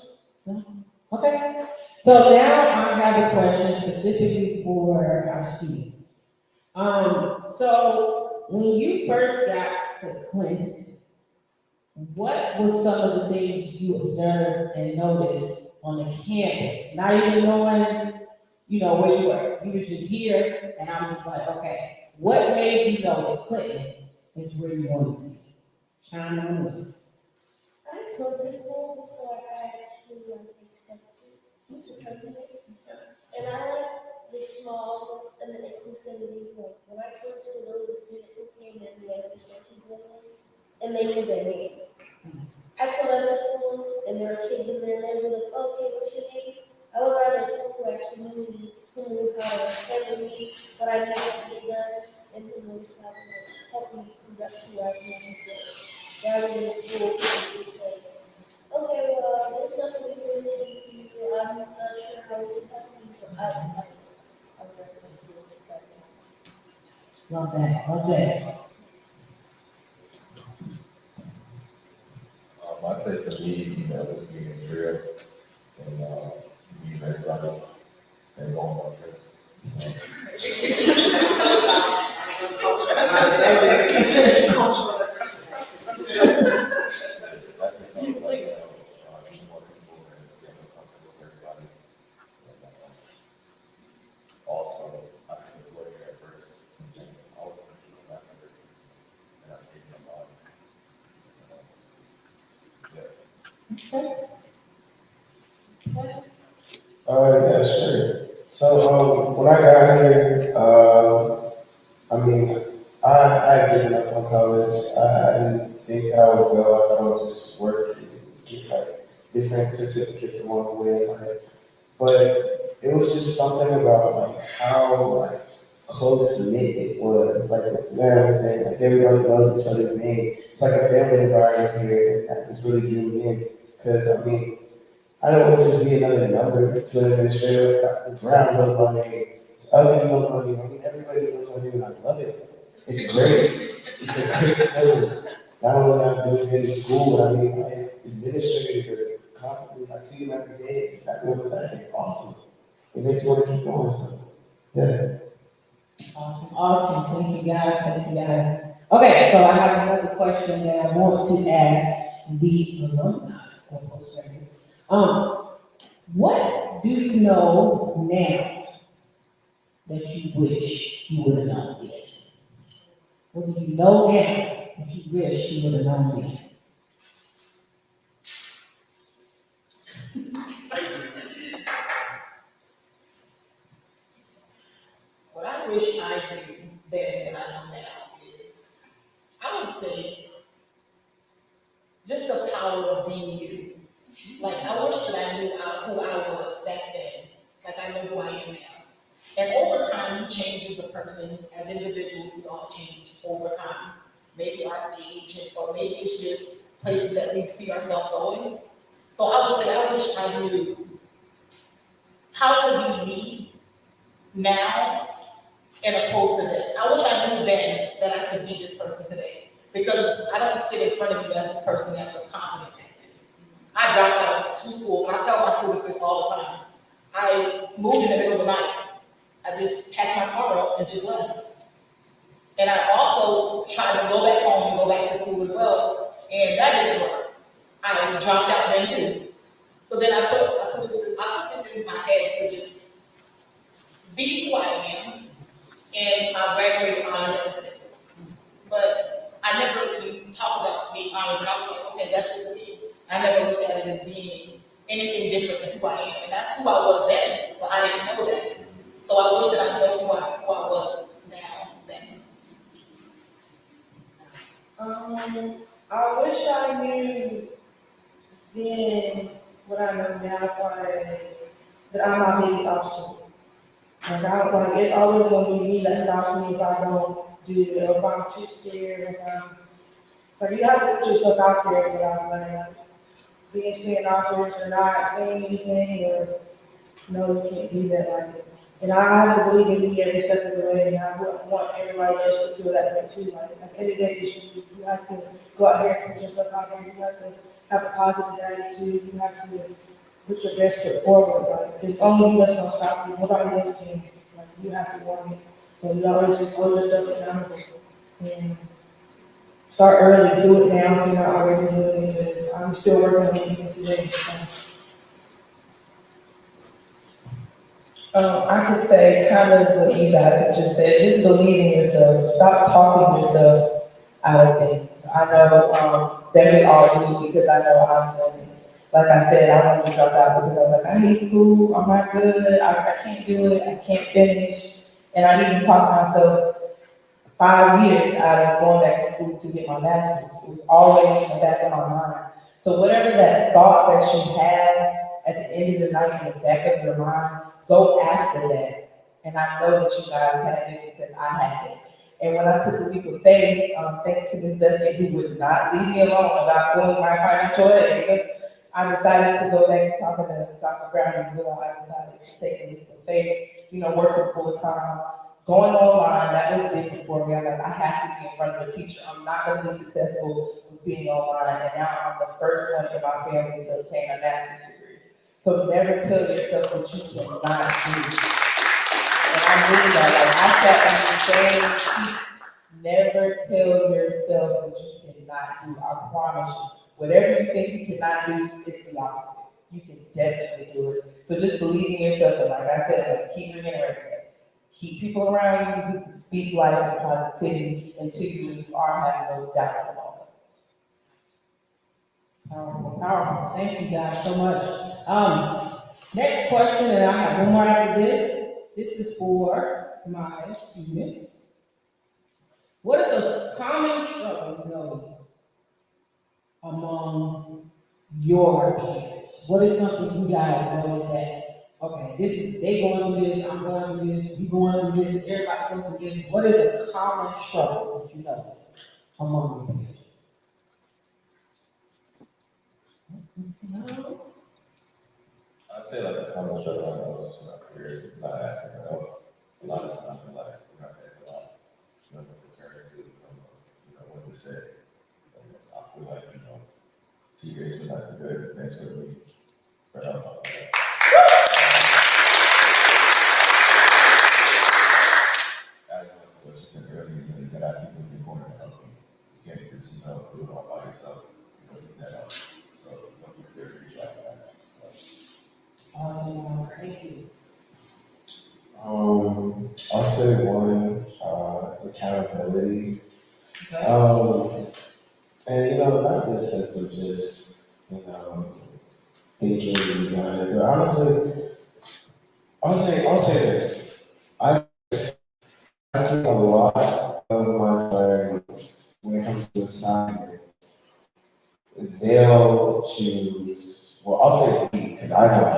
No? Okay. So now I have a question specifically for our students. So when you first got to Clinton, what was some of the things you observed and noticed on the campus? Not even knowing, where you were. You were just here, and I'm just like, okay, what made you know that Clinton is where you want to be? Chime in. I told this school before I actually accepted. And I like the small and the inclusivity. Like when I told school, there was a student who came in the registration building and they knew their name. I told other schools and there were kids in there and they were like, okay, what's your name? I went around to school who actually knew me, who knew how to handle me, what I needed to get done, and who knows how to help me progress who I can do. Rather than school, people would say, okay, well, there's nothing we can really do for you. I'm not sure how we can help you. So I'm recommend you look at that. Love that. Love that. I say for me, just being a trio and being very proud and going on trips. Also, I think it's working at first. I was thinking about members, and I'm thinking about yeah, sure. So, when I got here, I had given up on college. I didn't think that I would go. I thought I would just work and get different certificates along the way. But it was just something about how close knit it was. Like what Samara was saying, everybody knows each other's name. It's like a family environment here, and that just really drew me in. Because I don't want to just be another number to an administrator. Dr. Brown knows my name. Others knows my name. Everybody knows my name, and I love it. It's great. It's a great feeling. Not only am I doing it in school, but my administrators are constantly, I see them every day. I remember that. It's awesome. It makes me want to keep going. So, yeah. Awesome. Awesome. Thank you guys. Thank you guys. Okay, so I have another question that I want to ask the alumni of Post Graduates. What do you know now that you wish you would have known then? What do you know now that you wish you would have known then? What I wish I knew then that I know now is, I would say, just the power of being you. Like, I wish that I knew who I was back then, like I know who I am now. And over time, you change as a person, as individuals, we all change over time. Maybe our age, or maybe it's just places that we see ourselves going. So I would say, I wish I knew how to be me now and opposed to then. I wish I knew then that I could be this person today. Because I don't sit in front of you as this person that was confident back then. I dropped out of 2 schools, and I tell my students this all the time. I moved in the middle of the night. I just packed my car up and just left. And I also tried to go back home and go back to school as well, and that didn't work. I dropped out then too. So then I put this in my head to just be who I am, and I graduated honors ever since. But I never really talked about being honors, and I was like, okay, that's just me. I never looked at it as being anything different than who I am, and that's who I was then, but I didn't know that. So I wish that I knew who I was now then. I wish I knew then what I know now as far as that I'm my biggest obstacle. Like it's always gonna be me that stops me if I don't do it, or if I'm too scared, like you have to put yourself out there without like being standoffish or not saying anything, or no, you can't do that. Like, and I have to believe in me every step of the way, and I want everybody else to feel that way too. Like at the end of the day, it's you. You have to go out here and put yourself out there. You have to have a positive attitude. You have to put your best foot forward. Like, it's only you that's gonna stop you. Nobody else can. Like, you have to want it. So you always just hold yourself accountable and start early. Do it now if you're not already doing it, because I'm still working on it even today. So. I could say kind of what you guys have just said, just believe in yourself, stop talking yourself out of things. I know that we all do, because I know I'm doing it. Like I said, I wanted to drop out because I was like, I hate school, I'm not good, I can't do it, I can't finish. And I even talked myself 5 years out of going back to school to get my master's. It was always in the back of my mind. So whatever that thought that you have at the end of the night in the back of your mind, go after that. And I know that you guys have it because I have it. And when I took the leap of faith, thanks to Ms. Duffy, who would not leave me alone about doing my financial aid, I decided to go back and talk to Dr. Brown as well. I decided to take the leap of faith, working full time, going online. That was different for me. I'm like, I have to be in front of a teacher. I'm not going to be successful with being online. And now I'm the first one in my family to obtain a master's degree. So never tell yourself what you cannot do. And I mean that. Like, I sat on the same seat. Never tell yourself what you cannot do. I promise you. Whatever you think you cannot do, it's the opposite. You can definitely do it. So just believe in yourself. And like I said, like, keep reiterating that. Keep people around you who can speak life and positivity until you are having those doubtful moments. Powerful, powerful. Thank you guys so much. Next question, and I have one more after this. This is for my students. What is a common struggle you notice among your peers? What is something you guys notice that, okay, they going through this, I'm going through this, you going through this, everybody going through this. What is a common struggle that you notice among your peers? I'd say like a common struggle I know is my peers is not asking for help. A lot of times we're like, we're not asking a lot. What to say. I feel like, she raised me like good, thanks for me for help. Adding on to what you said earlier, you got people in the corner to help you. myself. So don't be afraid to reach out, guys. Awesome, thank you. I'll say one, is accountability. Okay. And not in the sense of just, thinking you've done it, but honestly, I'll say this. I see a lot of my friends when it comes to assignments, they'll choose, well, I'll say we, because I know I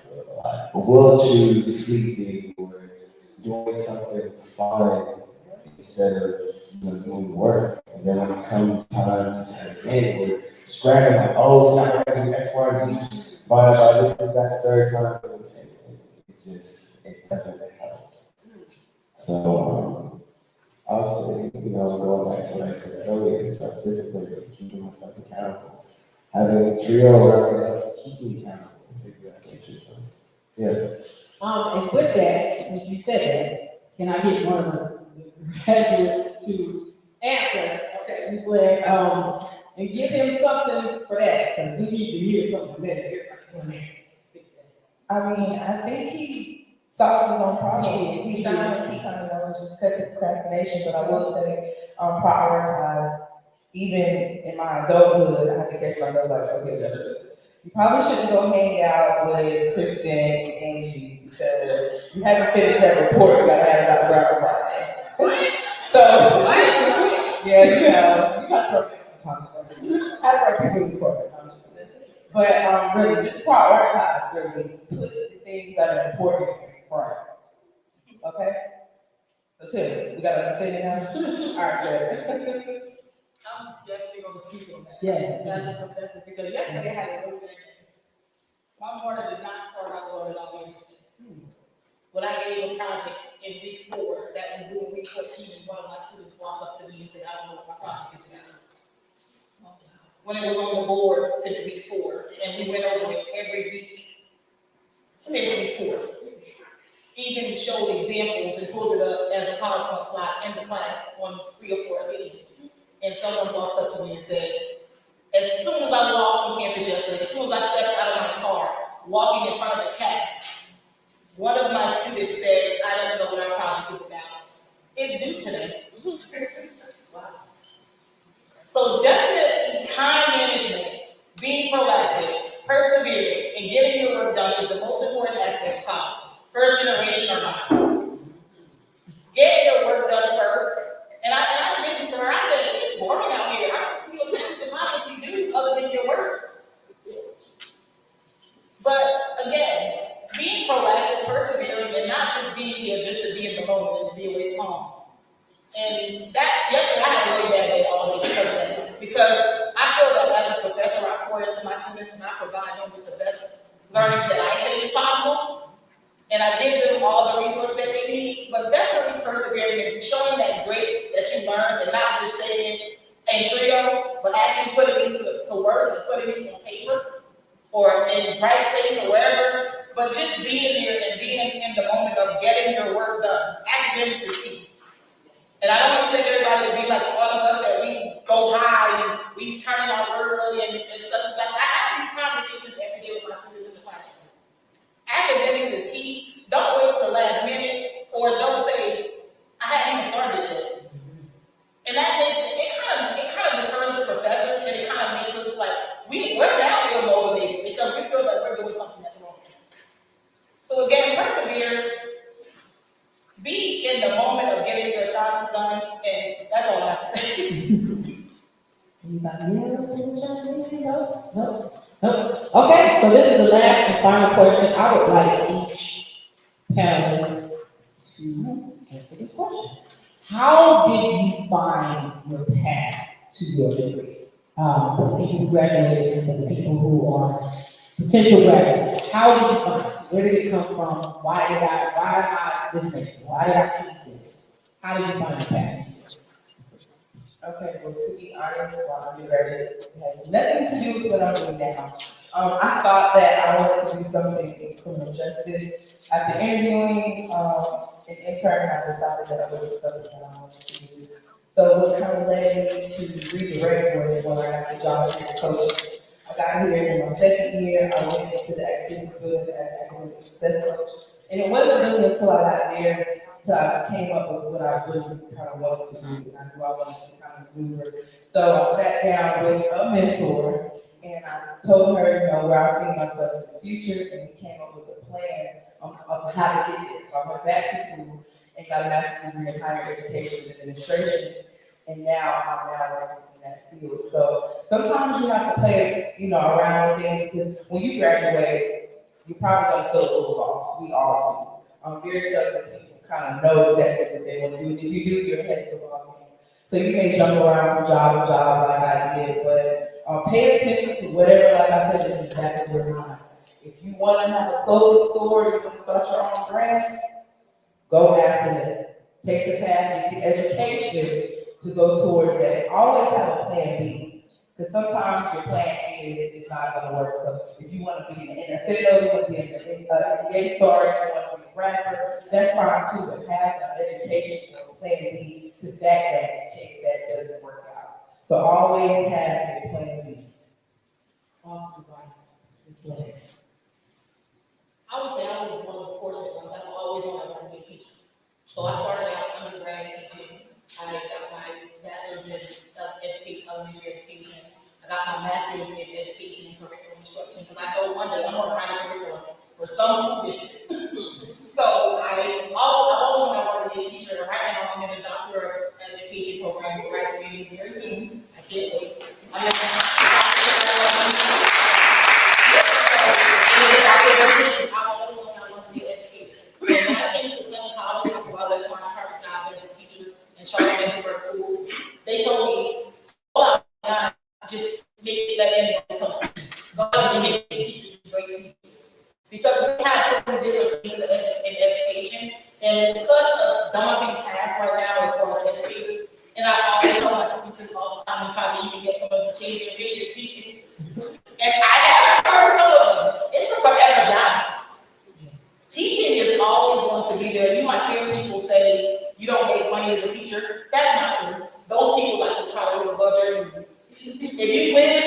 do it a lot, but we'll choose sleeping or doing something fun instead of doing work. And then when it comes time to turn it in, we're scrambling like, oh, it's not ready, X, Y, Z, by this, that, third time, it doesn't help. So, I'll say, going back to what I said earlier, self-discipline, keeping myself accountable. Having a trio around me, keep me accountable. Exactly. So, yeah. And with that, since you said that, can I get one of the graduates to answer, okay, Ms. Blair, and give him something for that, because we need to hear something better. I mean, I think he solved his own problem. He found a key common just cut the procrastination, but I will say, prioritize. Even in my adulthood, I have to catch myself like, okay, that's good. You probably shouldn't go hang out with Kristen and Angie because you haven't finished that report you gotta have about Brown Friday. So, yeah, you try to have our people in court. But really, just prioritize. Really, put the things that are important first. Okay. So Tim, we got to understand it now. All right, good. I'm definitely gonna speak on that. Yes. That is a professor, because yesterday I had a really good day. My morning did not start out well at all yesterday. When I gave a project in week 4, that was doing week 14, one of my students walked up to me and said, I don't know what my project is about. When it was on the board since week 4, and we went over it every week since week 4. Even showed examples and pulled it up as a PowerPoint slide in the class on 3 or 4 occasions. And someone walked up to me and said, as soon as I walked on campus yesterday, as soon as I stepped out of my car, walking in front of the CAT, one of my students said, I don't know what our project is about. It's due today. Wow. So definitely time management, being proactive, persevering, and getting your work done is the most important aspect of college. First generation or not. Get your work done first. And I mentioned to her, I said, it's boring out here. I don't see what in life you do other than your work. But again, being proactive, persevering, and not just being here just to be in the moment and be away from home. And that, yesterday I had a really bad day all day because of that. Because I feel that as a professor, I pour into my students and I provide them with the best learning that I say is possible. And I give them all the resources that they need, but definitely persevering and showing that grit that you learned and not just saying it in trio, but actually putting it to work and putting it on paper or in bright space or wherever, but just being there and being in the moment of getting your work done. Academics is key. And I don't expect everybody to be like all of us that we go high and we turn in our work early and such and that. I have these conversations every day with my students in the classroom. Academics is key. Don't wait till the last minute, or don't say, I haven't even started yet. And that makes it kind of deters the professors, and it kind of makes us like we're now feel motivated because we feel like we're doing something that's wrong. So again, persevere, be in the moment of getting your assignments done, and that's all I have to say. Anybody else? No. Okay, so this is the last and final question. I would like each panelist to answer this question. How did you find your path to your degree? For the people who graduated and for the people who are potential graduates, how did you find it? Where did it come from? Why am I this major? Why did I choose this? How did you find your path? Okay, well, to be honest, while I'm a graduate, it has nothing to do with what I'm doing now. I thought that I wanted to do something in criminal justice. After interviewing an intern, I decided that I was something that I wanted to do. So what kind of led me to redirect was when I got the job as a coach. I got here in my second year, I went into the academic field as academic success coach. And it wasn't really until I got there, until I came up with what I really kind of wanted to do, and I knew I wanted to kind of maneuver. So I sat down with a mentor, and I told her, you know, where I see myself in the future, and we came up with a plan of how to get there. So I went back to school and got a master's degree in higher education and administration, and now I'm working in that field. So sometimes you have to play, you know, around with things, because when you graduate, you're probably gonna feel a little lost. We all do. Very seldom people kind of know exactly what they want to do. If you do, you're ahead of the ball game. So you may jump around from job to job like I did, but pay attention to whatever, like I said, is in the back of your mind. If you want to have a clothing store, you want to start your own brand, go after that. Take the path, get the education to go towards that. Always have a plan B, because sometimes your plan A is not going to work. So if you want to be in the NFL, you want to be an NBA star, you want to be a rapper, that's fine too, but have an education or plan B to back that in case that doesn't work out. So always have a plan B. Awesome advice. I would say I was one of the fortunate ones. I've always wanted to be a teacher. So I started out undergrad teaching. I got my bachelor's in elementary education. I got my master's in education and curriculum instruction, because I know one day I'm going to write a curriculum for some school district. So I've always wanted to be a teacher, and right now I'm in a doctorate of education program, graduating very soon. I can't wait. I've always wanted to be an educator. And when I came to Clinton College, before I left my current job as a teacher in Charlotte Mecklenburg schools, they told me, "Oh, not just let anyone come. Go out and make these teachers be great teachers." Because we have so many different things in education, and it's such a daunting task right now as far as educators. And I always tell my students all the time, and try to even get some of them change their videos teaching. And I have heard some of them. It's a forever job. Teaching is always going to be there. You might hear people say you don't make money as a teacher. That's not true. Those people like to try to live above their means. If you live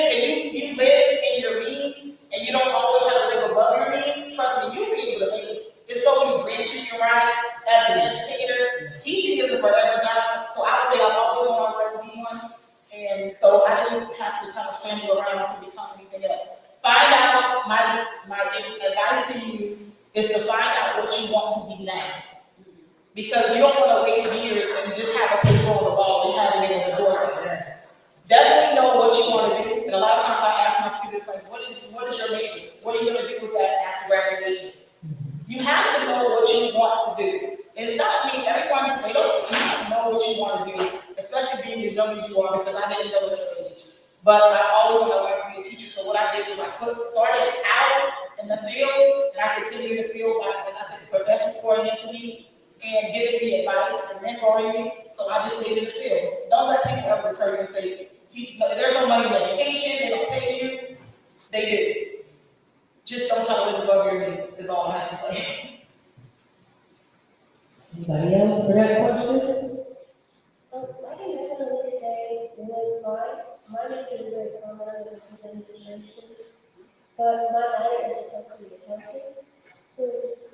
in your means and you don't always try to live above your means, trust me, you'll be able to make it. There's so many branches you can ride as an educator. Teaching is a forever job. So I would say I've always wanted to be one. And so I didn't have to kind of scramble around to become anything else. Find out, my advice to you is to find out what you want to be now. Because you don't want to waste years and just have a paper on the wall and having it as a doorstep. Definitely know what you want to do. And a lot of times I ask my students, like, what is your major? What are you going to do with that after graduation? You have to know what you want to do. It's not, everyone, they don't know what you want to do, especially being as young as you are, because I didn't know at your age. But I always wanted to be a teacher, so what I did was I started out in the field, and I continued in the field by, like I said, professors pouring into me and giving me advice and mentoring me, so I just stayed in the field. Don't let people ever deter you and say, teach, there's no money in education, they don't pay you. They do. Just don't try to live above your means, is all I have to say. Anybody else for that question? I can definitely say with my major is very common as a administration, but my minor is supposed to be accounting. So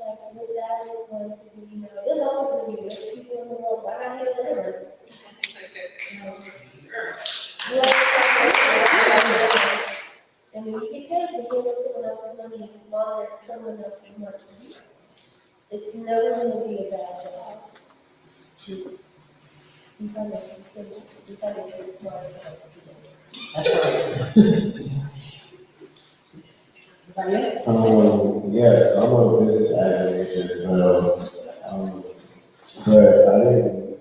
like with that, it's going to be, there's always going to be rich people in the world, but I can't live. And when you get paid to handle someone else's money longer than someone else's money, it's never going to be a bad job. You find it smart. That's right. Yeah, so I'm a business admin major, but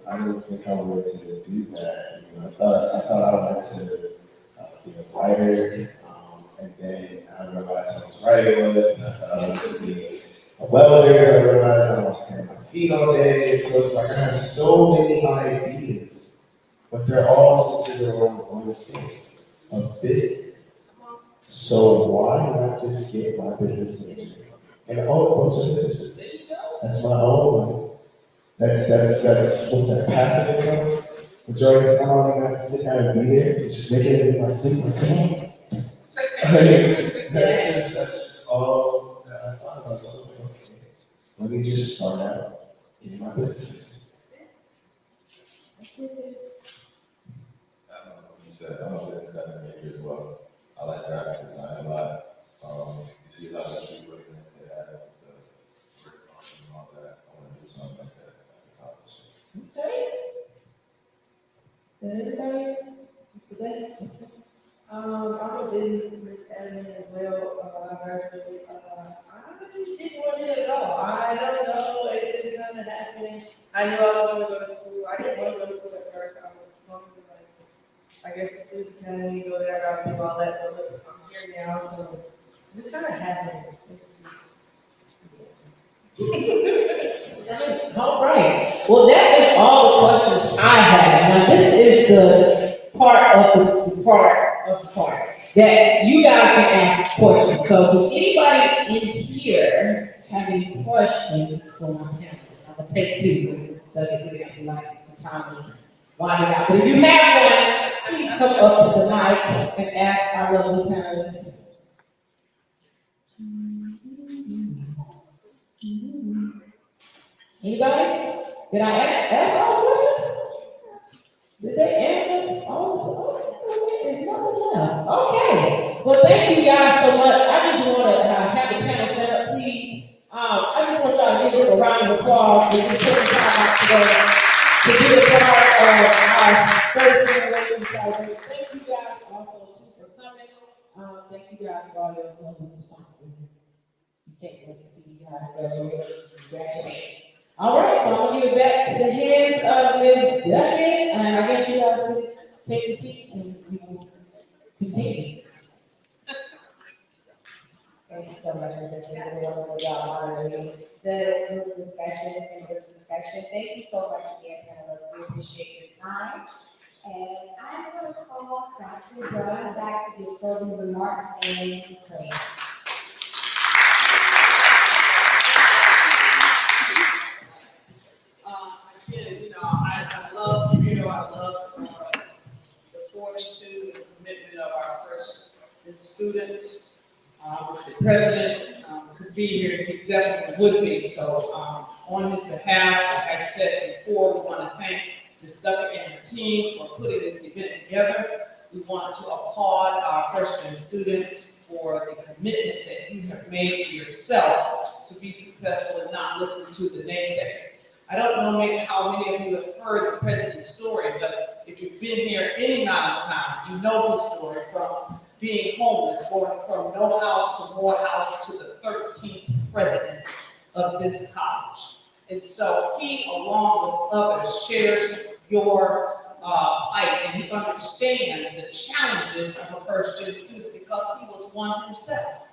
I didn't think I wanted to do that. I thought I wanted to be a writer, and then I realized how much writing was, and I thought I wanted to be a welder. I realized I want to stand on my feet all day. So it's like I have so many ideas, but they're all centered around one thing, of business. So why not just get my business major and own a bunch of businesses? That's my own money. That's what's that, passive income? majority of the time, I don't even have to sit down and be there. It's just making it in my sleep. That's just all that I thought about. So I was like, okay, let me just start out in my business. You said, I'm a business administrator as well. I like graphic design a lot. You see a lot of people working and say, I have the bricks on and all that. I want to do something like that after college. Okay. Anybody? I'm a business admin as well. I graduated. I didn't want it at all. I don't know. It just kind of happened. I knew I was going to go to school. I didn't want to go to school at first. I was going to, like, I guess the police academy, go there, I do all that. But look, I'm here now, so it's kind of happening. All right. Well, that is all the questions I have. Now, this is the part that you guys can ask questions. So, does anybody in here have any questions for my panelists? I'm gonna take two because it's subject to the like time is winding out. But if you have one, please come up to the mic and ask our lovely panelists. Anybody? Did I ask all the questions? Did they answer all the questions? Okay. Well, thank you guys so much. I just want to have the panel set up, please. I just want y'all to give them a round of applause for just taking time out today to be a part of our first generation celebration. Thank you guys also for coming. Thank you guys for all your lovely responses. Can't wait to see you guys graduate. All right, so I'm gonna give it back to the hands of Ms. Duckett, and I guess you guys will take the seat and we will continue. Thank you so much, Ms. Duckett, for your honoring the group discussion and this discussion. Thank you so much again, panelists. We appreciate your time. And I'm going to call Dr. Brown back to give closing remarks and pray. Again, I love Trio. I love the fortitude and commitment of our first students. The president could be here, he definitely would be. So on his behalf, like I said before, we want to thank Ms. Duckett and her team for putting this event together. We want to applaud our first-year students for the commitment that you have made to yourself to be successful and not listen to the naysayers. I don't know how many of you have heard the president's story, but if you've been here any amount of time, you know the story from being homeless, going from no house to more house to the 13th president of this college. And so he, along with others, shares your plight, and he understands the challenges of a first-gen student because he was one himself.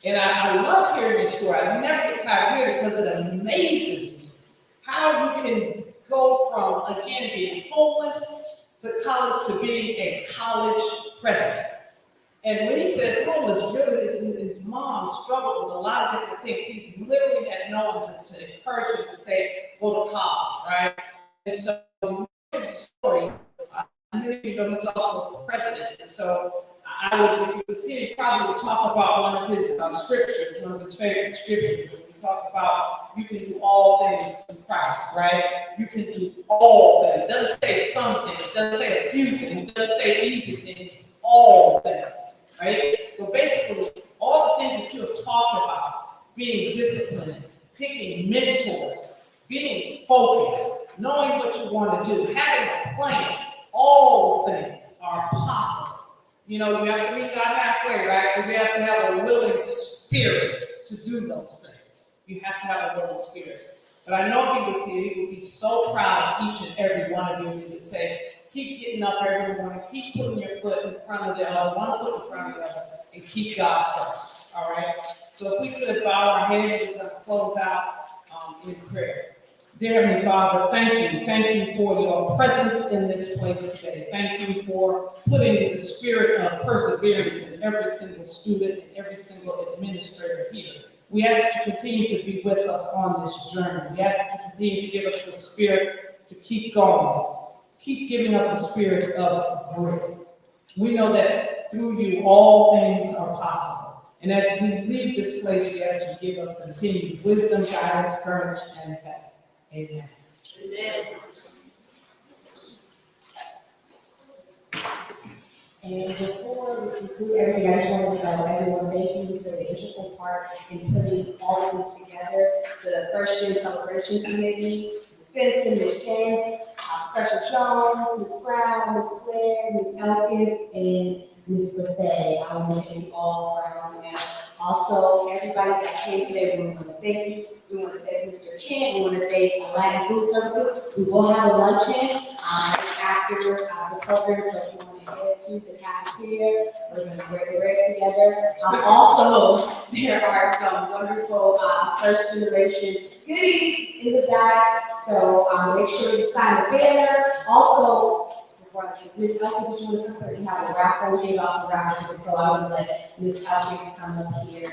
And I love hearing your story. I never get tired of hearing it because it amazes me how you can go from, again, being homeless to college to being a college president. And when he says homeless, really his mom struggled with a lot of different things. He literally had no one to encourage him to say, go to college, right? And so, the story, he's also the president. And so, I would, if he was here, he probably would talk about one of his scriptures, one of his favorite scriptures. We talk about you can do all things through Christ, right? You can do all things. It doesn't say some things, it doesn't say a few things, it doesn't say easy things, all things, right? So basically, all the things that you have talked about, being disciplined, picking mentors, being focused, knowing what you want to do, having a plan, all things are possible. You have to meet God halfway, right? Because you have to have a willing spirit to do those things. You have to have a willing spirit. But I know if he was here, he would be so proud of each and every one of you. He would say, keep getting up every morning, keep putting your foot in front of the other, one foot in front of the other, and keep God first, all right? So if we could bow our heads, we're going to close out in prayer. Dear Heavenly Father, thank you for your presence in this place today. Thank you for putting the spirit of perseverance in every single student and every single administrator here. We ask that you continue to be with us on this journey. We ask that you continue to give us the spirit to keep going. keep giving us a spirit of grit. We know that through you, all things are possible. And as we leave this place, we ask you to give us continued wisdom, guidance, courage, and faith. Amen. Amen. And before we conclude everything, I just want to tell everyone, thank you for the integral part in putting all of this together. The First Year Celebration Committee, Ms. Benson, Ms. James, Professor Jones, Ms. Brown, Ms. Claire, Ms. Elkins, and Ms. Buffet. I want to thank you all for having that. Also, everybody that came today, we want to thank you. We want to thank Mr. Kent. We want to thank Latin Food Services. We will have a luncheon after the program, so if you want to head to the cafeteria, we're going to break the bread together. Also, there are some wonderful first generation goodies in the back, so make sure you sign the banner. Also, Ms. Elkins, did you want to come? We have a raffle, we gave out some raffles, so I would let Ms. Elkins come up here.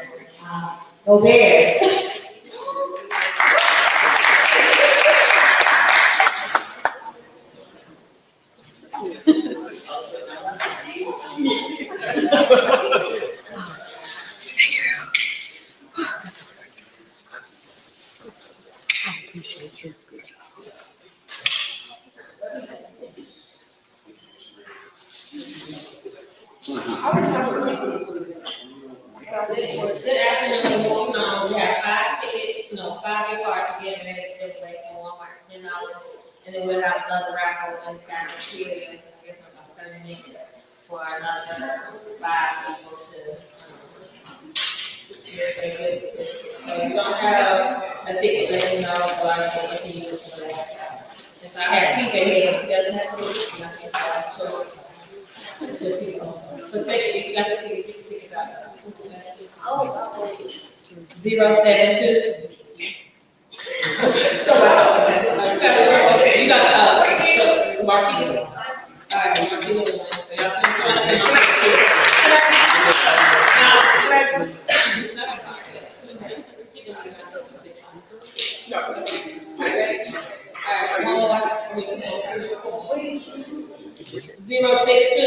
Go Bears! Good afternoon. We have 5 tickets, 5 gift cards to give and everything, like Walmart's $10. And then we'll have another raffle in the cafeteria, I guess in about 30 minutes, for another 5 people to get their gift certificate. So if you don't have a ticket, let me know, so I can use it for that. Since I had TK here, she doesn't have to, and I think I'll show it to people. So check it, if you got the ticket, get your tickets out. 072. You got Marquita. All right, Marquita won. So y'all can join them on the ticket. Zero 62.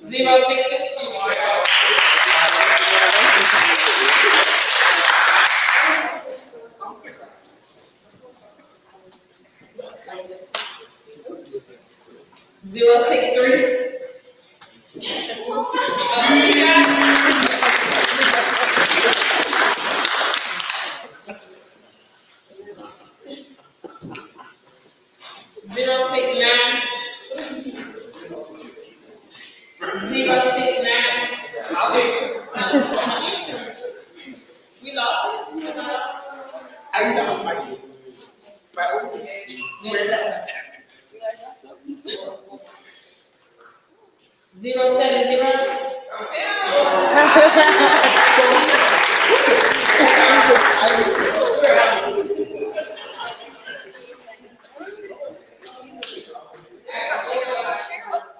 062. Zero 63. Zero 69. 069. We lost it. I think that was my team. My old team. Where's that? 070.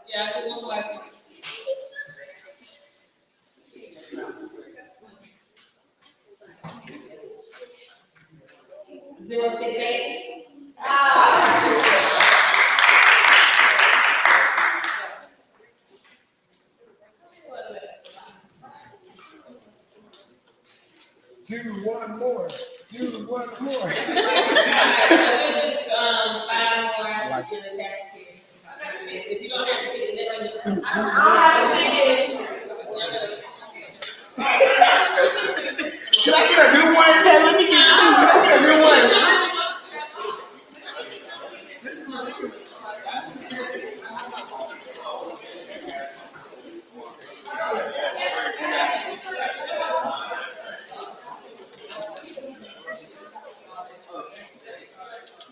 Yeah, I do one more. 068. Do one more. Do one more. 5 more in the cafeteria. If you don't have a ticket, let me know. I'll have a ticket. Can I get a new one? Let me get 2. Can I get a new one?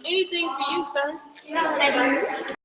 Anything for you, sir? Yeah,